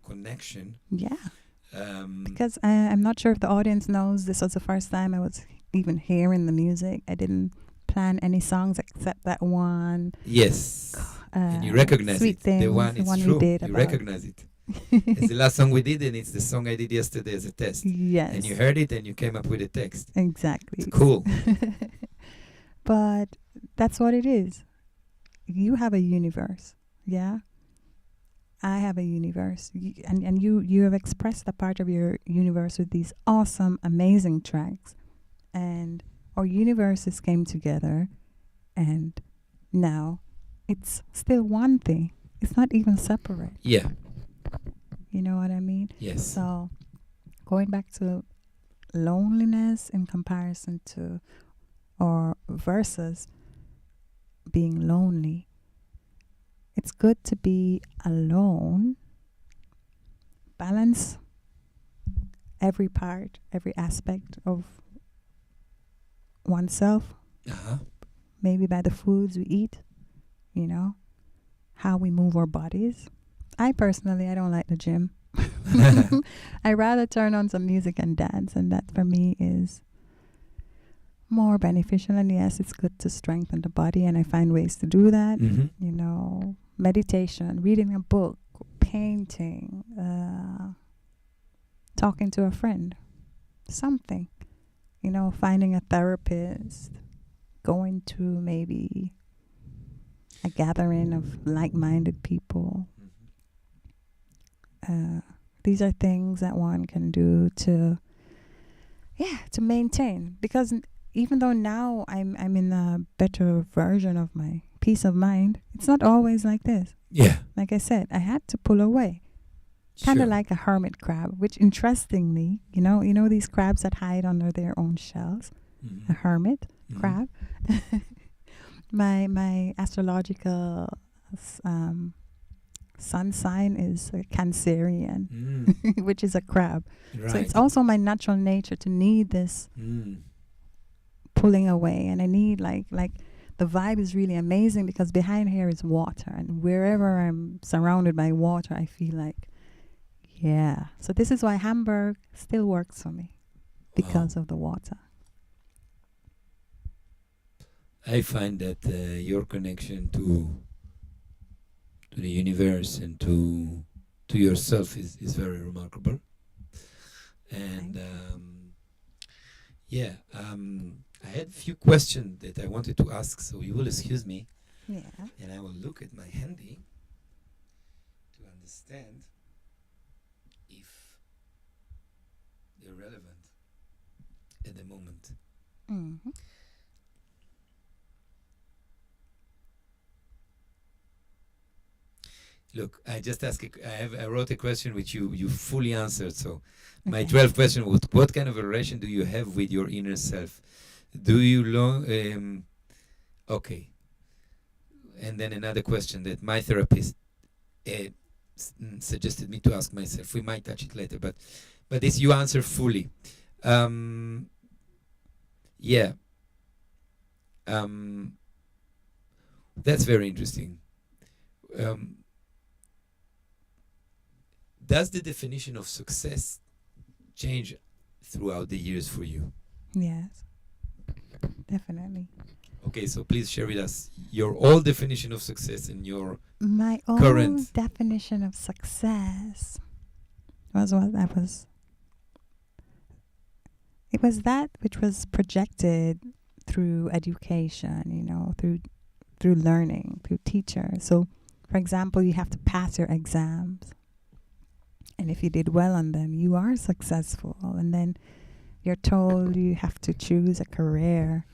connection. Yeah. Because I'm not sure if the audience knows, this was the first time I was even hearing the music. I didn't plan any songs except that one. Yes. And you recognize Sweet it. Things, The one is we true. did You about. recognize it. It's the last song we did, and it's the song I did yesterday as a test. Yes. And you heard it, and you came up with a text. Exactly. It's cool. But that's what it is. You have a universe, yeah? I have a universe. And you have expressed a part of your universe with these awesome, amazing tracks. And our universes came together, and now it's still one thing. It's not even separate. Yeah. You know what I mean? Yes. So going back to loneliness in comparison to or versus being lonely, it's good to be alone, balance every part, every aspect of oneself, Uh-huh. maybe by the foods we eat, you know, how we move our bodies. I personally, I don't like the gym. I rather turn on some music and dance, and that for me is more beneficial. And yes, it's good to strengthen the body, and I find ways to do that. Mm-hmm. You know, meditation, reading a book, painting, talking to a friend, something. You know, finding a therapist, going to maybe a gathering of like-minded people. These are things that one can do to maintain. Because even though now I'm in a better version of my peace of mind, it's not always like this. Yeah. Like I said, I had to pull away. Kind of Sure. like a hermit crab, which interestingly, you know these crabs that hide under their own shells, Mhm. a hermit Mhm. crab. my astrological sun sign is a Cancerian, Mm. which is a crab. Right. So it's also my natural nature to need this Mm. pulling away, and I need like the vibe is really amazing because behind here is water, and wherever I'm surrounded by water, I feel like, yeah. So this is why Hamburg still works for me, because of the water. I find that your connection to the universe and to yourself is very remarkable. And I had a few questions that I wanted to ask, so you will excuse me, Yeah. and I will look at my handy to understand if they're relevant at the moment. Mm-hmm. Look, I just asked. I wrote a question which you fully answered. So, my Okay. 12th question was: what kind of a relation do you have with your inner self? Do you okay. And then another question that my therapist suggested me to ask myself. We might touch it later, but this you answer fully. Yeah. That's very interesting. Does the definition of success change throughout the years for you? Yes. Definitely. Okay, so please share with us your old definition of success and your My own current. definition of success was what I was. It was that which was projected through education, through learning, through teachers. So, for example, you have to pass your exams. And if you did well on them, you are successful. And then you're told you have to choose a career.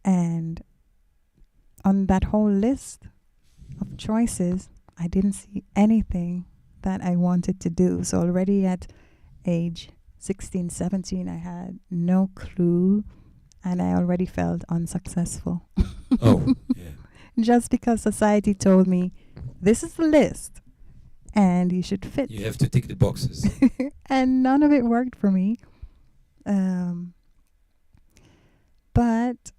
And on that whole list of choices, I didn't see anything that I wanted to do. So already at age 16, 17, I had no clue, and I already felt unsuccessful. Oh, yeah. Just because society told me, this is the list, and you should fit. You have to tick the boxes. And none of it worked for me. But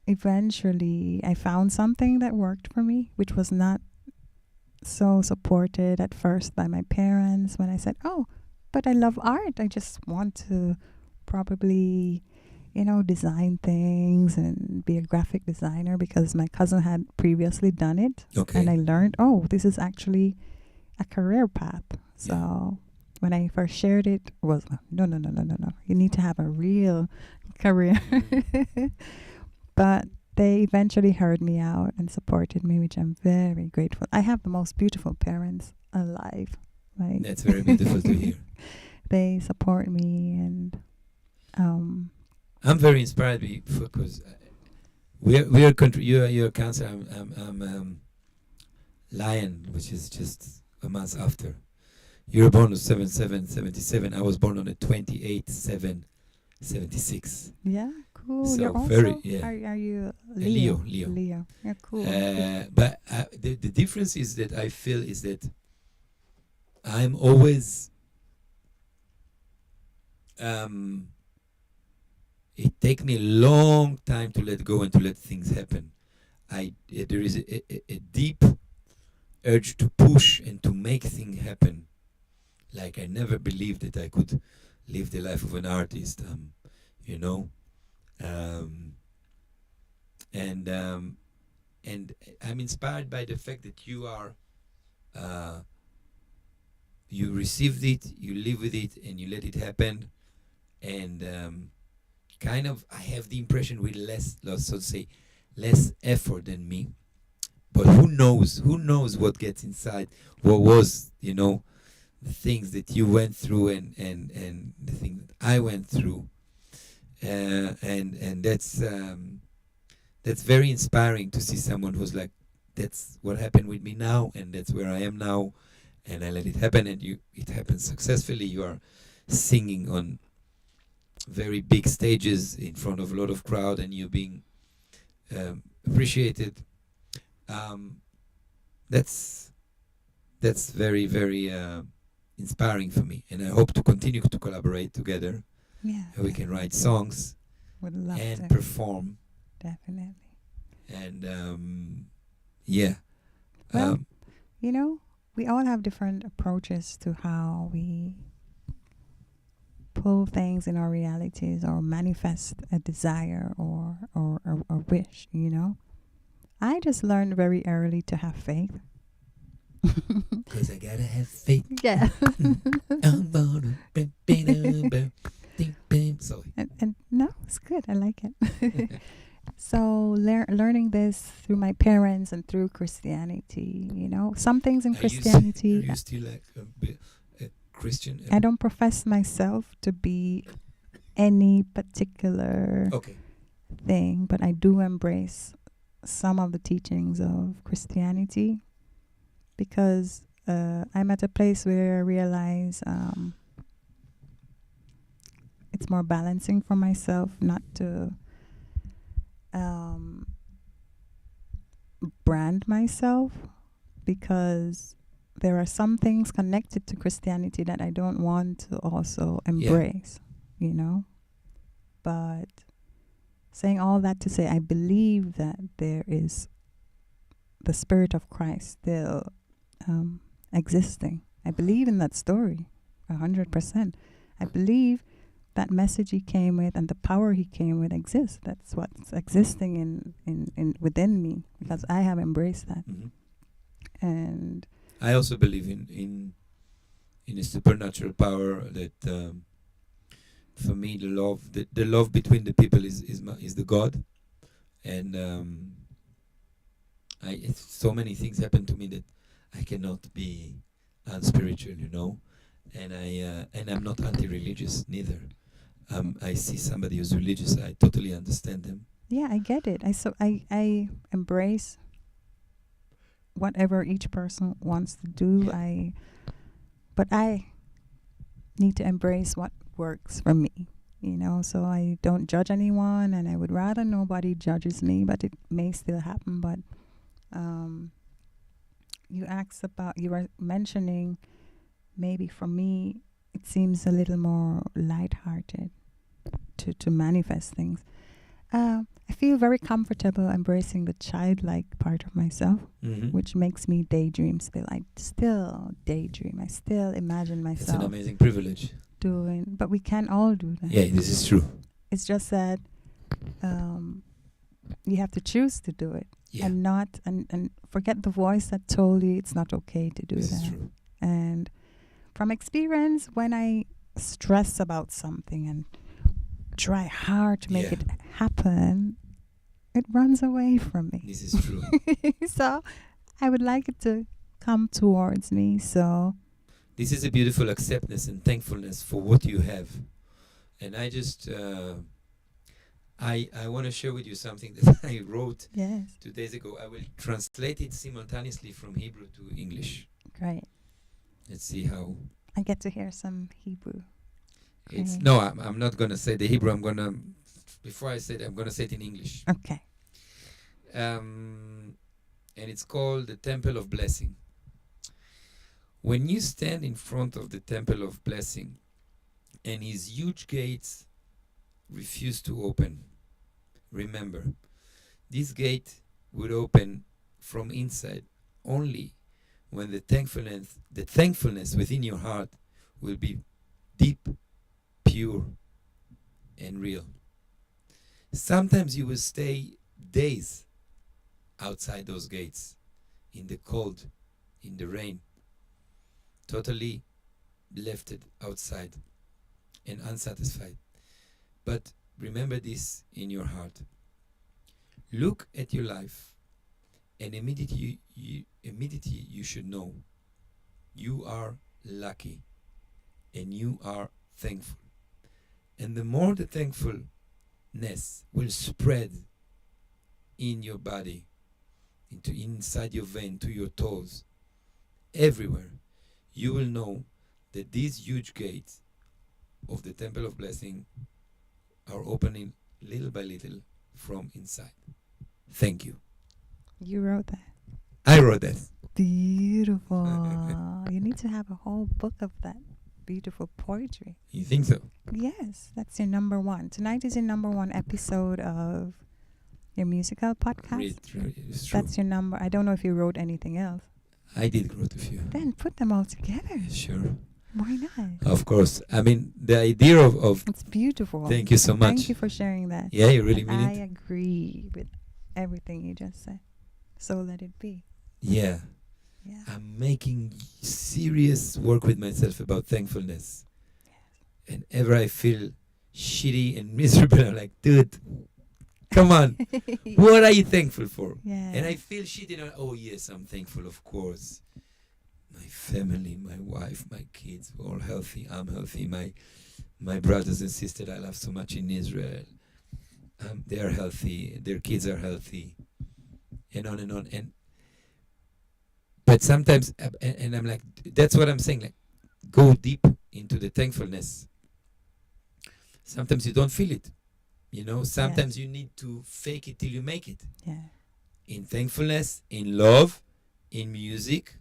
eventually I found something that worked for me, which was not so supported at first by my parents when I said, oh, but I love art. I just want to probably, design things and be a graphic designer because my cousin had previously done it. Okay. And I learned, oh, this is actually a career path. So when I first shared it, was no. You need to have a real career. But they eventually heard me out and supported me, which I'm very grateful. I have the most beautiful parents alive. Like That's very beautiful to hear. they support me, and I'm very inspired because we are you're Cancer. I'm Lion, which is just a month after. You were born on 7/7/77. I was born on the 28/7/76. yeah, cool. So You're also, very, yeah. Are you Leo. Leo. Yeah, cool. But the difference is that I feel is that I'm always it takes me a long time to let go and to let things happen. There is a deep urge to push and to make things happen. Like I never believed that I could live the life of an artist, and I'm inspired by the fact that you are, you received it, you live with it, and you let it happen, and kind of I have the impression with less effort than me. But who knows what gets inside, what was, the things that you went through and the things that I went through. And that's very inspiring to see someone who's like, that's what happened with me now, and that's where I am now, and I let it happen, and it happens successfully. You are singing on very big stages in front of a lot of crowd, and you're being appreciated. That's very, very inspiring for me, and I hope to continue to collaborate together. Yeah. And we can write songs Would love and to. perform, Definitely. and Well, we all have different approaches to how we pull things in our realities or manifest a desire or a wish, I just learned very early to have faith. because I gotta have faith. Yeah. Sorry. And no, it's good. I like it. So learning this through my parents and through Christianity, some things in Christianity. Are you still like a Christian? I don't profess myself to be any particular thing, but I do embrace some of the teachings of Christianity because I'm at a place where I realize it's more balancing for myself not to brand myself, because there are some things connected to Christianity that I don't want to also embrace, But saying all that to say, I believe that there is the Spirit of Christ still existing. I believe in that story 100%. I believe that message he came with and the power he came with exists. That's what's existing in within me, because I have embraced that. Mm-hmm. And I also believe in a supernatural power that for me the love between the people is the God, and so many things happen to me that I cannot be unspiritual, and I'm not anti-religious neither. I see somebody who's religious, I totally understand them. yeah, I get it. I embrace whatever each person wants to do. But I need to embrace what works for me, so I don't judge anyone, and I would rather nobody judges me, but it may still happen. But you were mentioning, maybe for me it seems a little more lighthearted to manifest things. I feel very comfortable embracing the childlike part of myself, Mhm. which makes me daydream still. I still daydream. I still imagine It's an myself amazing privilege. doing, but we can all do that. Yeah, this is true. It's just that um, you have to choose to do it Yeah, and not and forget the voice that told you it's not okay to do this is that. true. And from experience, when I stress about something and try hard to make Yeah. it happen, it runs away from me. This is true. So I would like it to come towards me. So This is a beautiful acceptance and thankfulness for what you have. And I just, I want to share with you something that I wrote yes, 2 days ago. I will translate it simultaneously from Hebrew to English. great. Let's see how. I get to hear some Hebrew. It's Great. no, I'm not gonna say the Hebrew. I'm gonna before I say it, I'm gonna say it in English. Okay. And it's called the Temple of Blessing. When you stand in front of the Temple of Blessing, and his huge gates refuse to open, remember, this gate would open from inside only when the thankfulness within your heart will be deep, pure, and real. Sometimes you will stay days outside those gates, in the cold, in the rain, totally left outside and unsatisfied. But remember this in your heart. Look at your life, and immediately you should know you are lucky and you are thankful. And the more the thankfulness will spread in your body, into inside your vein, to your toes, everywhere, you will know that these huge gates of the Temple of Blessing are opening little by little from inside. Thank you. You wrote that. I wrote that. Beautiful. You need to have a whole book of that beautiful poetry. You think so? Yes, that's your number one. Tonight is your number one episode of your musical podcast. It's true. That's your number. I don't know if you wrote anything else. I did wrote a few. Then put them all together. Sure. Why not? Of course. I mean, the idea of It's beautiful. thank you so much. Thank you for sharing that. Yeah, you really And mean I it? agree with everything you just said. So let it be. Yeah. Yeah. I'm making serious work with myself about thankfulness. And ever I feel shitty and miserable, I'm like, dude, come on. What are you thankful for? Yeah. And I feel shitty. And oh, yes, I'm thankful, of course. My family, my wife, my kids, we're all healthy. I'm healthy. My brothers and sisters I love so much in Israel, they are healthy. Their kids are healthy. And on and on. But sometimes, and I'm like, that's what I'm saying. Like, go deep into the thankfulness. Sometimes you don't feel it. You know, sometimes you need to fake it till you make it. Yeah. In thankfulness, in love, in music.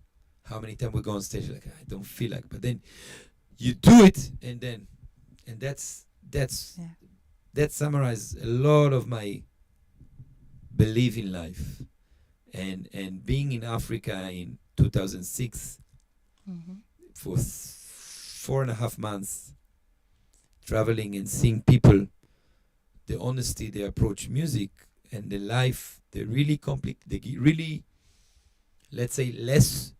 How many times we go on stage like, I don't feel like, but then you do it, and that's Yeah. that summarizes a lot of my belief in life. And being in Africa in 2006 Mm-hmm. for 4.5 months, traveling and seeing people, the honesty they approach music and the life, they really really, let's say, less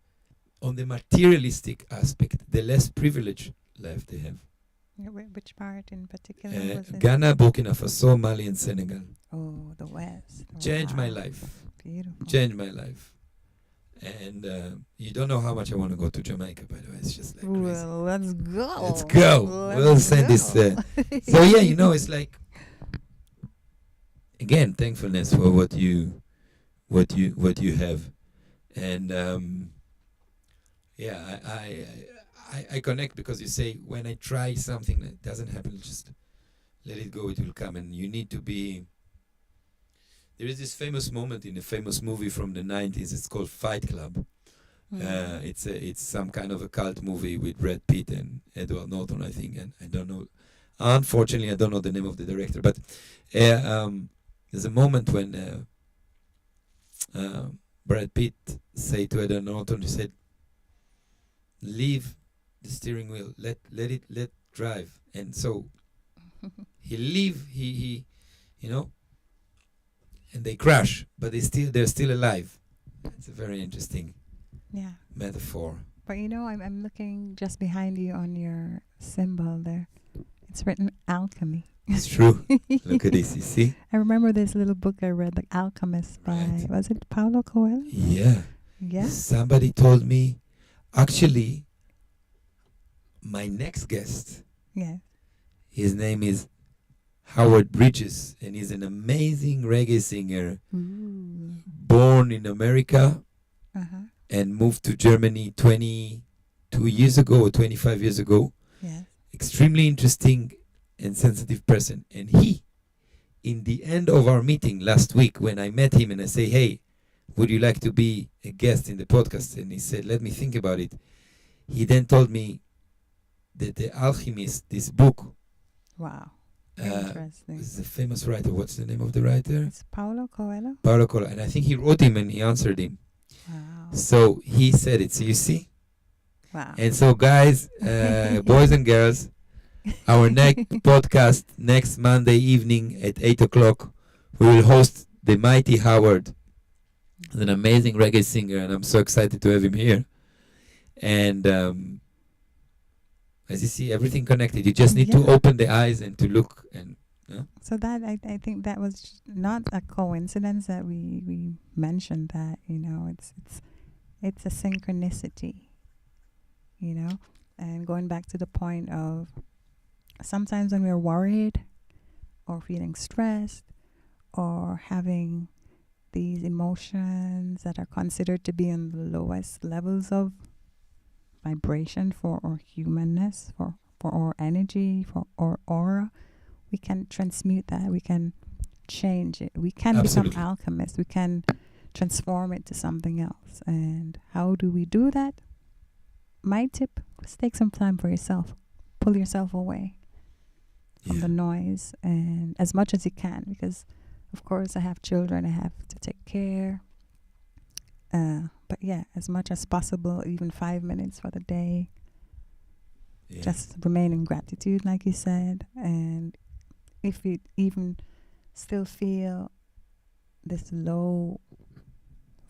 on the materialistic aspect, the less privileged life they have. Which part in particular was it? Ghana, Burkina Faso, Mali, and Senegal. Oh, the West. Changed my Wow. life. Beautiful. Changed my life. And you don't know how much I want to go to Jamaica, by the way. It's just like crazy. Well, let's go. Let's go. We'll send this. So yeah, you know, it's like, again, thankfulness for what you have, and yeah, I connect because you say when I try something that doesn't happen, just let it go. It will come, and you need to be. There is this famous moment in a famous movie from the 90s. It's called Fight Club. It's some kind of a cult movie with Brad Pitt and Edward Norton, I think, and I don't know. Unfortunately, I don't know the name of the director, but there's a moment when Brad Pitt said to Edward Norton, he said, leave the steering wheel, let drive. And so he you know, and they crash, but they're still alive. It's a very interesting Yeah. metaphor. But I'm looking just behind you on your symbol there. It's written alchemy. It's true. Look at this, you see? I remember this little book I read, The Alchemist by, Right. was it Paulo Coelho? Yeah. Yeah. Somebody told me, actually, my next guest, Yeah. his name is Howard Bridges, and he's an amazing reggae singer, Ooh. born in America Uh-huh. and moved to Germany 22 years ago or 25 years ago. Yes. Extremely interesting and sensitive person. And he, in the end of our meeting last week, when I met him and I say, hey, would you like to be a guest in the podcast? And he said, let me think about it. He then told me that The Alchemist, this book, Wow. uh, Interesting. is a famous writer. What's the name of the writer? It's Paulo Coelho? Paulo Coelho. And I think he wrote him and he answered him. Wow. So he said it. So you see? Wow. And so, guys, boys and girls, our next podcast next Monday evening at 8 o'clock, we will host the mighty Howard, an amazing reggae singer, and I'm so excited to have him here. And as you see, everything connected. You just need to Yeah. open the eyes and to look. And So that I think that was not a coincidence that we mentioned that, it's a synchronicity, and going back to the point of sometimes when we're worried or feeling stressed or having these emotions that are considered to be in the lowest levels of vibration for our humanness, for our energy, for our aura, we can transmute that. We can change it. We can Absolutely. become alchemists. We can transform it to something else. And how do we do that? My tip is take some time for yourself. Pull yourself away from yeah. the noise, and as much as you can, because of course I have children, I have to take care. But yeah, as much as possible, even 5 minutes for the day. Yeah. Just remain in gratitude, like you said. And if you even still feel this low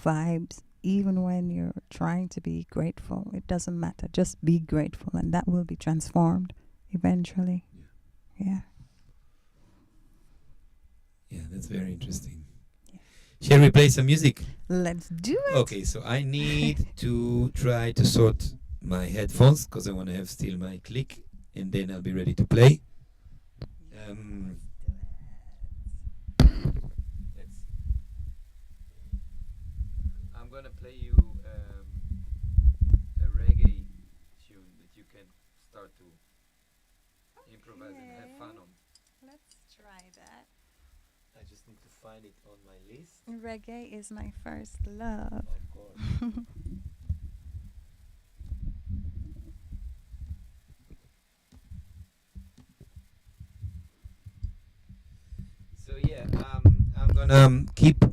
vibes, even when you're trying to be grateful, it doesn't matter. Just be grateful, and that will be transformed eventually. Yeah. Yeah, that's very interesting. Yeah. Shall we play some music? Let's do it. Okay, so I need to try to sort my headphones because I want to have still my click, and then I'll be ready to play. Let's see. I'm gonna play you a reggae tune that you can start to improvise and have fun on. Let's try that. I just need to find it on my list. Reggae is my first love. Of course. So yeah, I'm gonna keep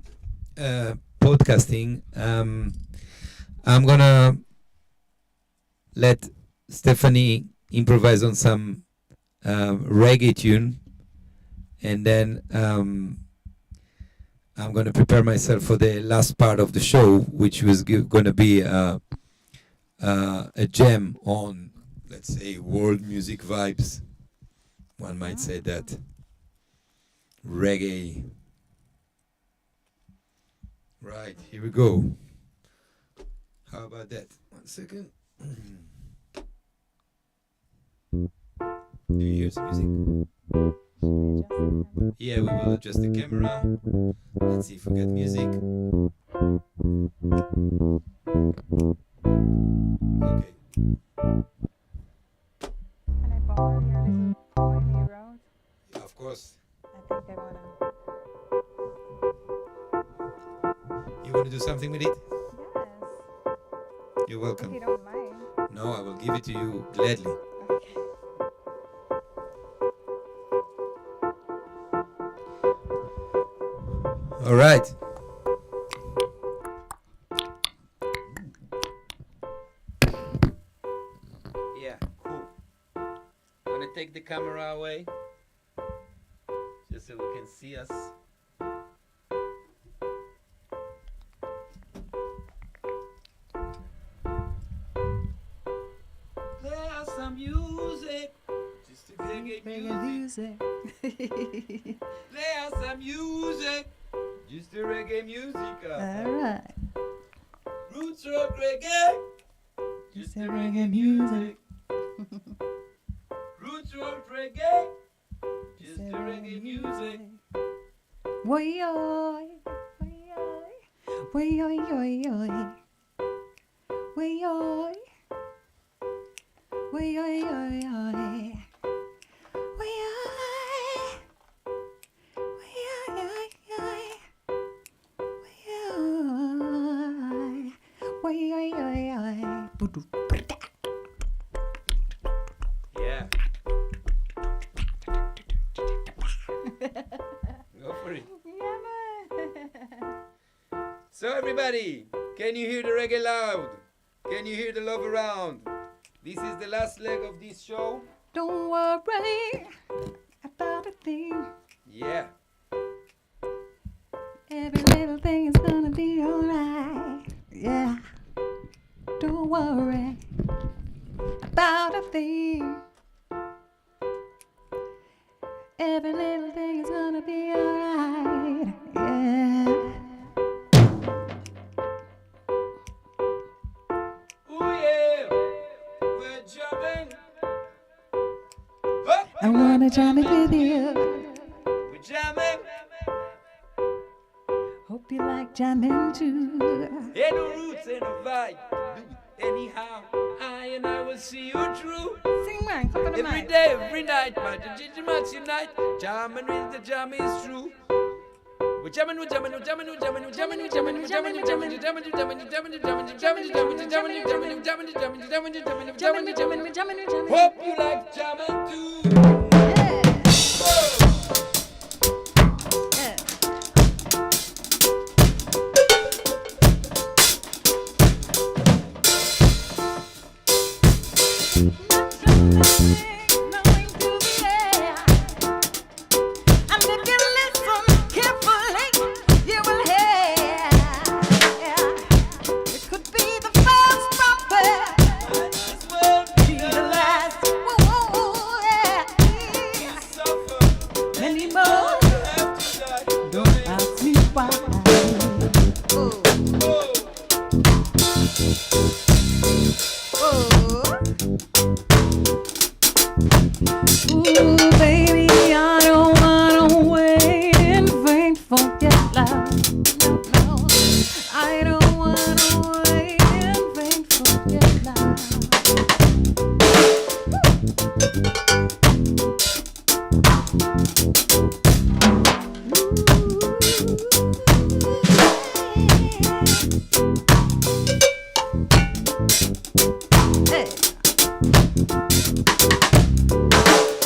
podcasting. I'm gonna let Steffani improvise on some reggae tune, and then I'm gonna prepare myself for the last part of the show, which was gonna be a gem on, let's say, world music vibes. One might say that. Reggae. Right, here we go. How about that? 1 second. Do you hear some music? Yeah, we will adjust the camera. Let's see if we get music. Okay. Can I borrow your little windy road? Yeah, of course. I think I wanna. You want to do something with it? Yes. You're If welcome. you don't mind. No, I will give it to you gladly. Okay. All right. Yeah, cool. I'm gonna take the camera away just so we can see us. Play us some music, just to reggae music. Play us some music, just to reggae music. Alright. Roots rock reggae, just to reggae music. Roots rock reggae, just to reggae music. Way oi, way oi, way oi oi oi, way oi, way oi oi oi, way oi, way oi oi oi, way oi, way oi oi. Yeah. Go for it. Yeah, man. So everybody, can you hear the reggae loud? Can you hear the love around? This is the last leg of this show. Don't worry about a thing. Yeah. Every little thing is gonna be alright. Yeah. Don't worry about a thing. Every little thing is gonna be alright. Yeah. Ooh yeah, we're jamming. Up. I wanna jam it with you. We're jamming. Hope you like jamming too. Ain't no roots, ain't no vibe. Do it anyhow. I will see you through. Sing man, come on the Every mic. day, every night, man, the ginger mats unite. Jamming with the jam is true. We're jamming, we're jamming, we're jamming, we're jamming, we're jamming, we're jamming, we're jamming, we're jamming, we're jamming, we're jamming, we're jamming, we're jamming, we're jamming, we're jamming, we're jamming, we're jamming, we're jamming, we're jamming, we're jamming, we're jamming. Hope you like jamming too.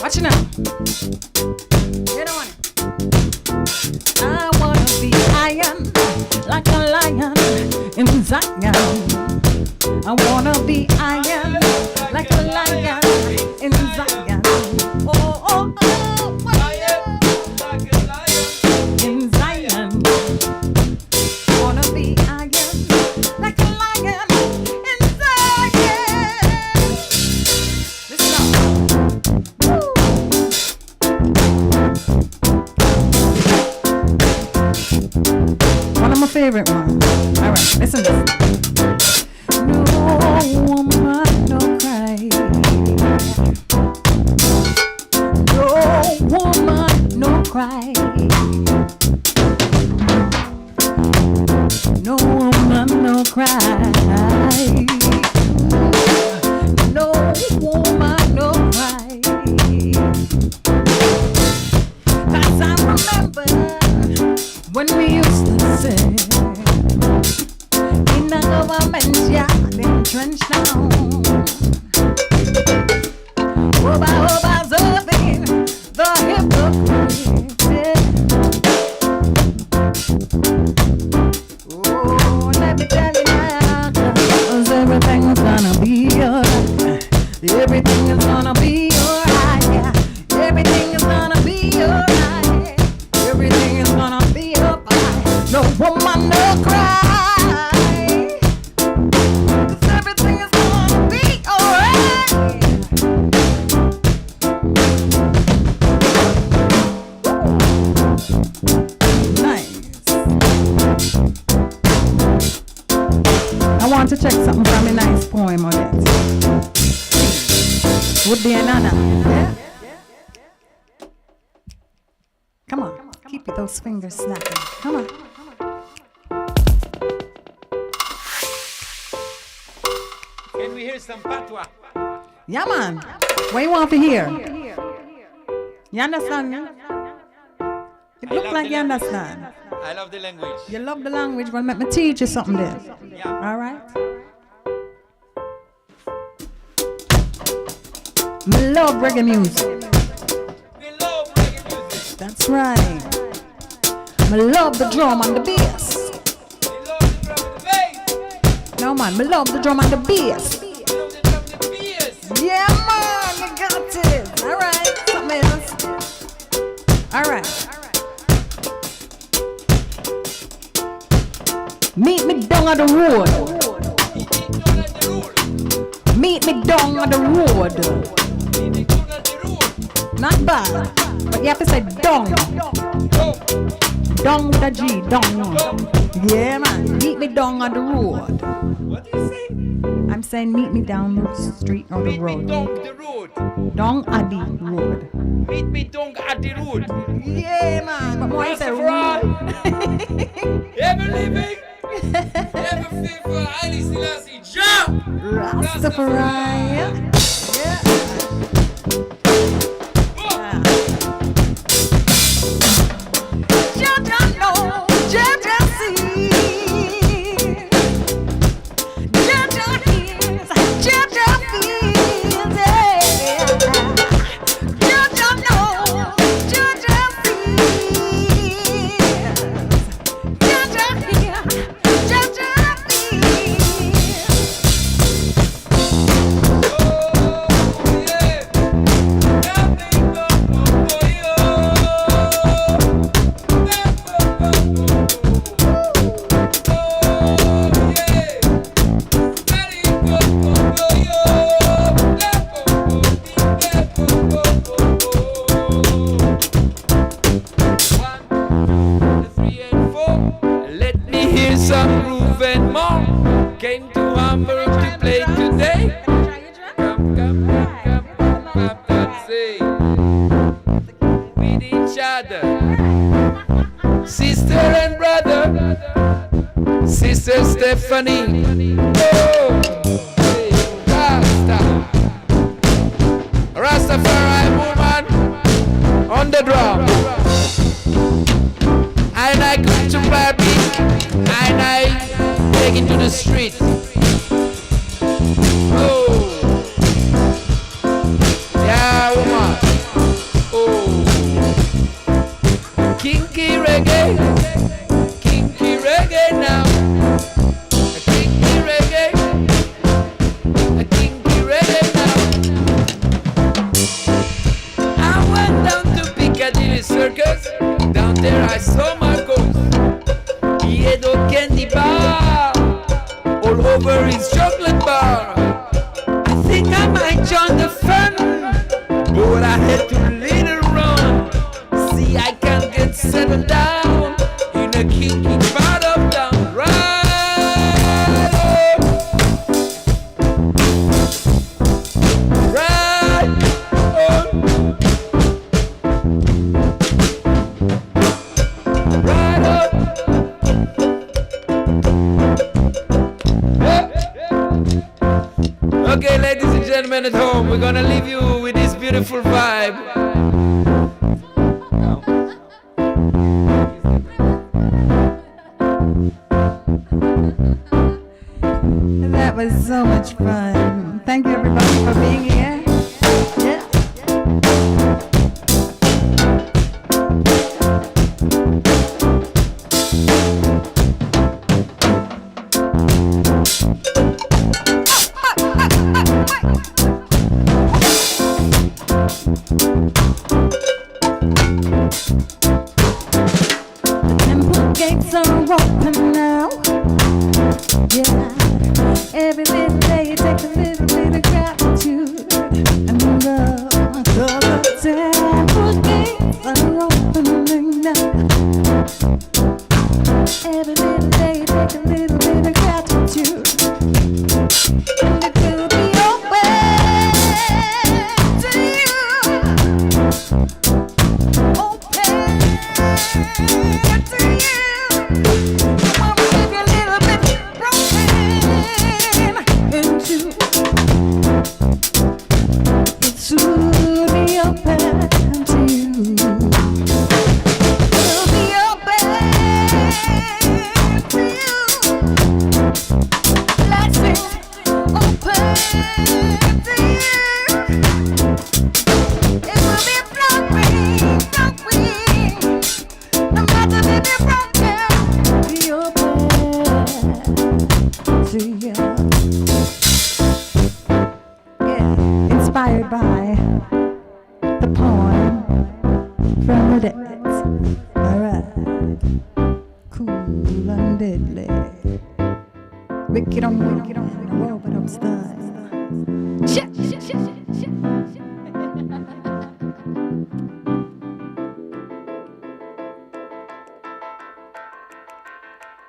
Watch it now. You don't want it. I wanna be iron, like a lion in Zion. I wanna be iron, like a lion in Zion. Oh, oh, oh, Lion, like a lion. in Zion. Wanna be iron, like a lion in Zion. Listen up. Woo. One of my favorite ones. All right, listen to this. No woman, no cry. No woman, no cry. No woman, no cry. No woman, no cry. 'Cause I remember when we used to sing in a government yard in Trenchtown. Oba, oba, observing the hypocrite. would be an honor. Yeah? Come on, keep those fingers snapping. Come on. Can we hear some patois? Yeah, man. What you want to hear? You understand? It look like you understand. I love the language. You love the language. Well, let me teach you something there. Yeah. All right? Me love reggae music. We love reggae music. That's right. Me love the drum and the bass. We love the drum and the bass. No, man. Me love the drum and the bass. We love the drum and the bass. Yeah, man. You got it. All right. Something else. All right. Meet me down on the road. Meet me down on the road. Not bad, but you have to say down. Down with a G, down. Yeah, man. Meet me down on the road. What do you say? I'm saying meet me down the street or the Meet me road. down the road. Down at the road. Meet me down at the road. Yeah, man. But more I say road. Ever living? Ever faithful? Haile Selassie, jump! Rastafari. Yeah. Jaja know, Jaja see, Jaja hears, Jaja feels, yeah. Jaja knows, Jaja sees, Jaja hears, Jaja Let me hear some groove and more. Came to Hamburg to play today. Come, say with each other, sister and brother, sister Steffani. Oh, hey, Rastafari woman on the drum. And I go to Barbie, and I take it to the street. Oh, yeah, woman. Oh, kinky reggae now. A kinky reggae now. I went down to Piccadilly Circus. Down there I saw Marcos. He had a candy bar all over his chocolate bar. I think I might join the fun, but I had to little run. See, I can't get settled down in a kinky part of town. Right on, right on. Right up. Yeah. Okay, ladies and gentlemen at home, we're gonna leave you with this beautiful vibe. That was so much fun. Thank you everybody for being here. Yeah. The temple gates are open now. Yeah. Every little day you take a little bit of gratitude and love. The temple gates are opening now. Every little day you take a little bit of gratitude and it will be open. to you. I wanna give you a little bit broken into be open to you. Will be open to you. Blessings open to you. It will be flowing, flowing. No matter if you're broken, be open to you. Yeah, inspired by the poem from the depths. Alright, cool and deadly. Wicked on style. Check.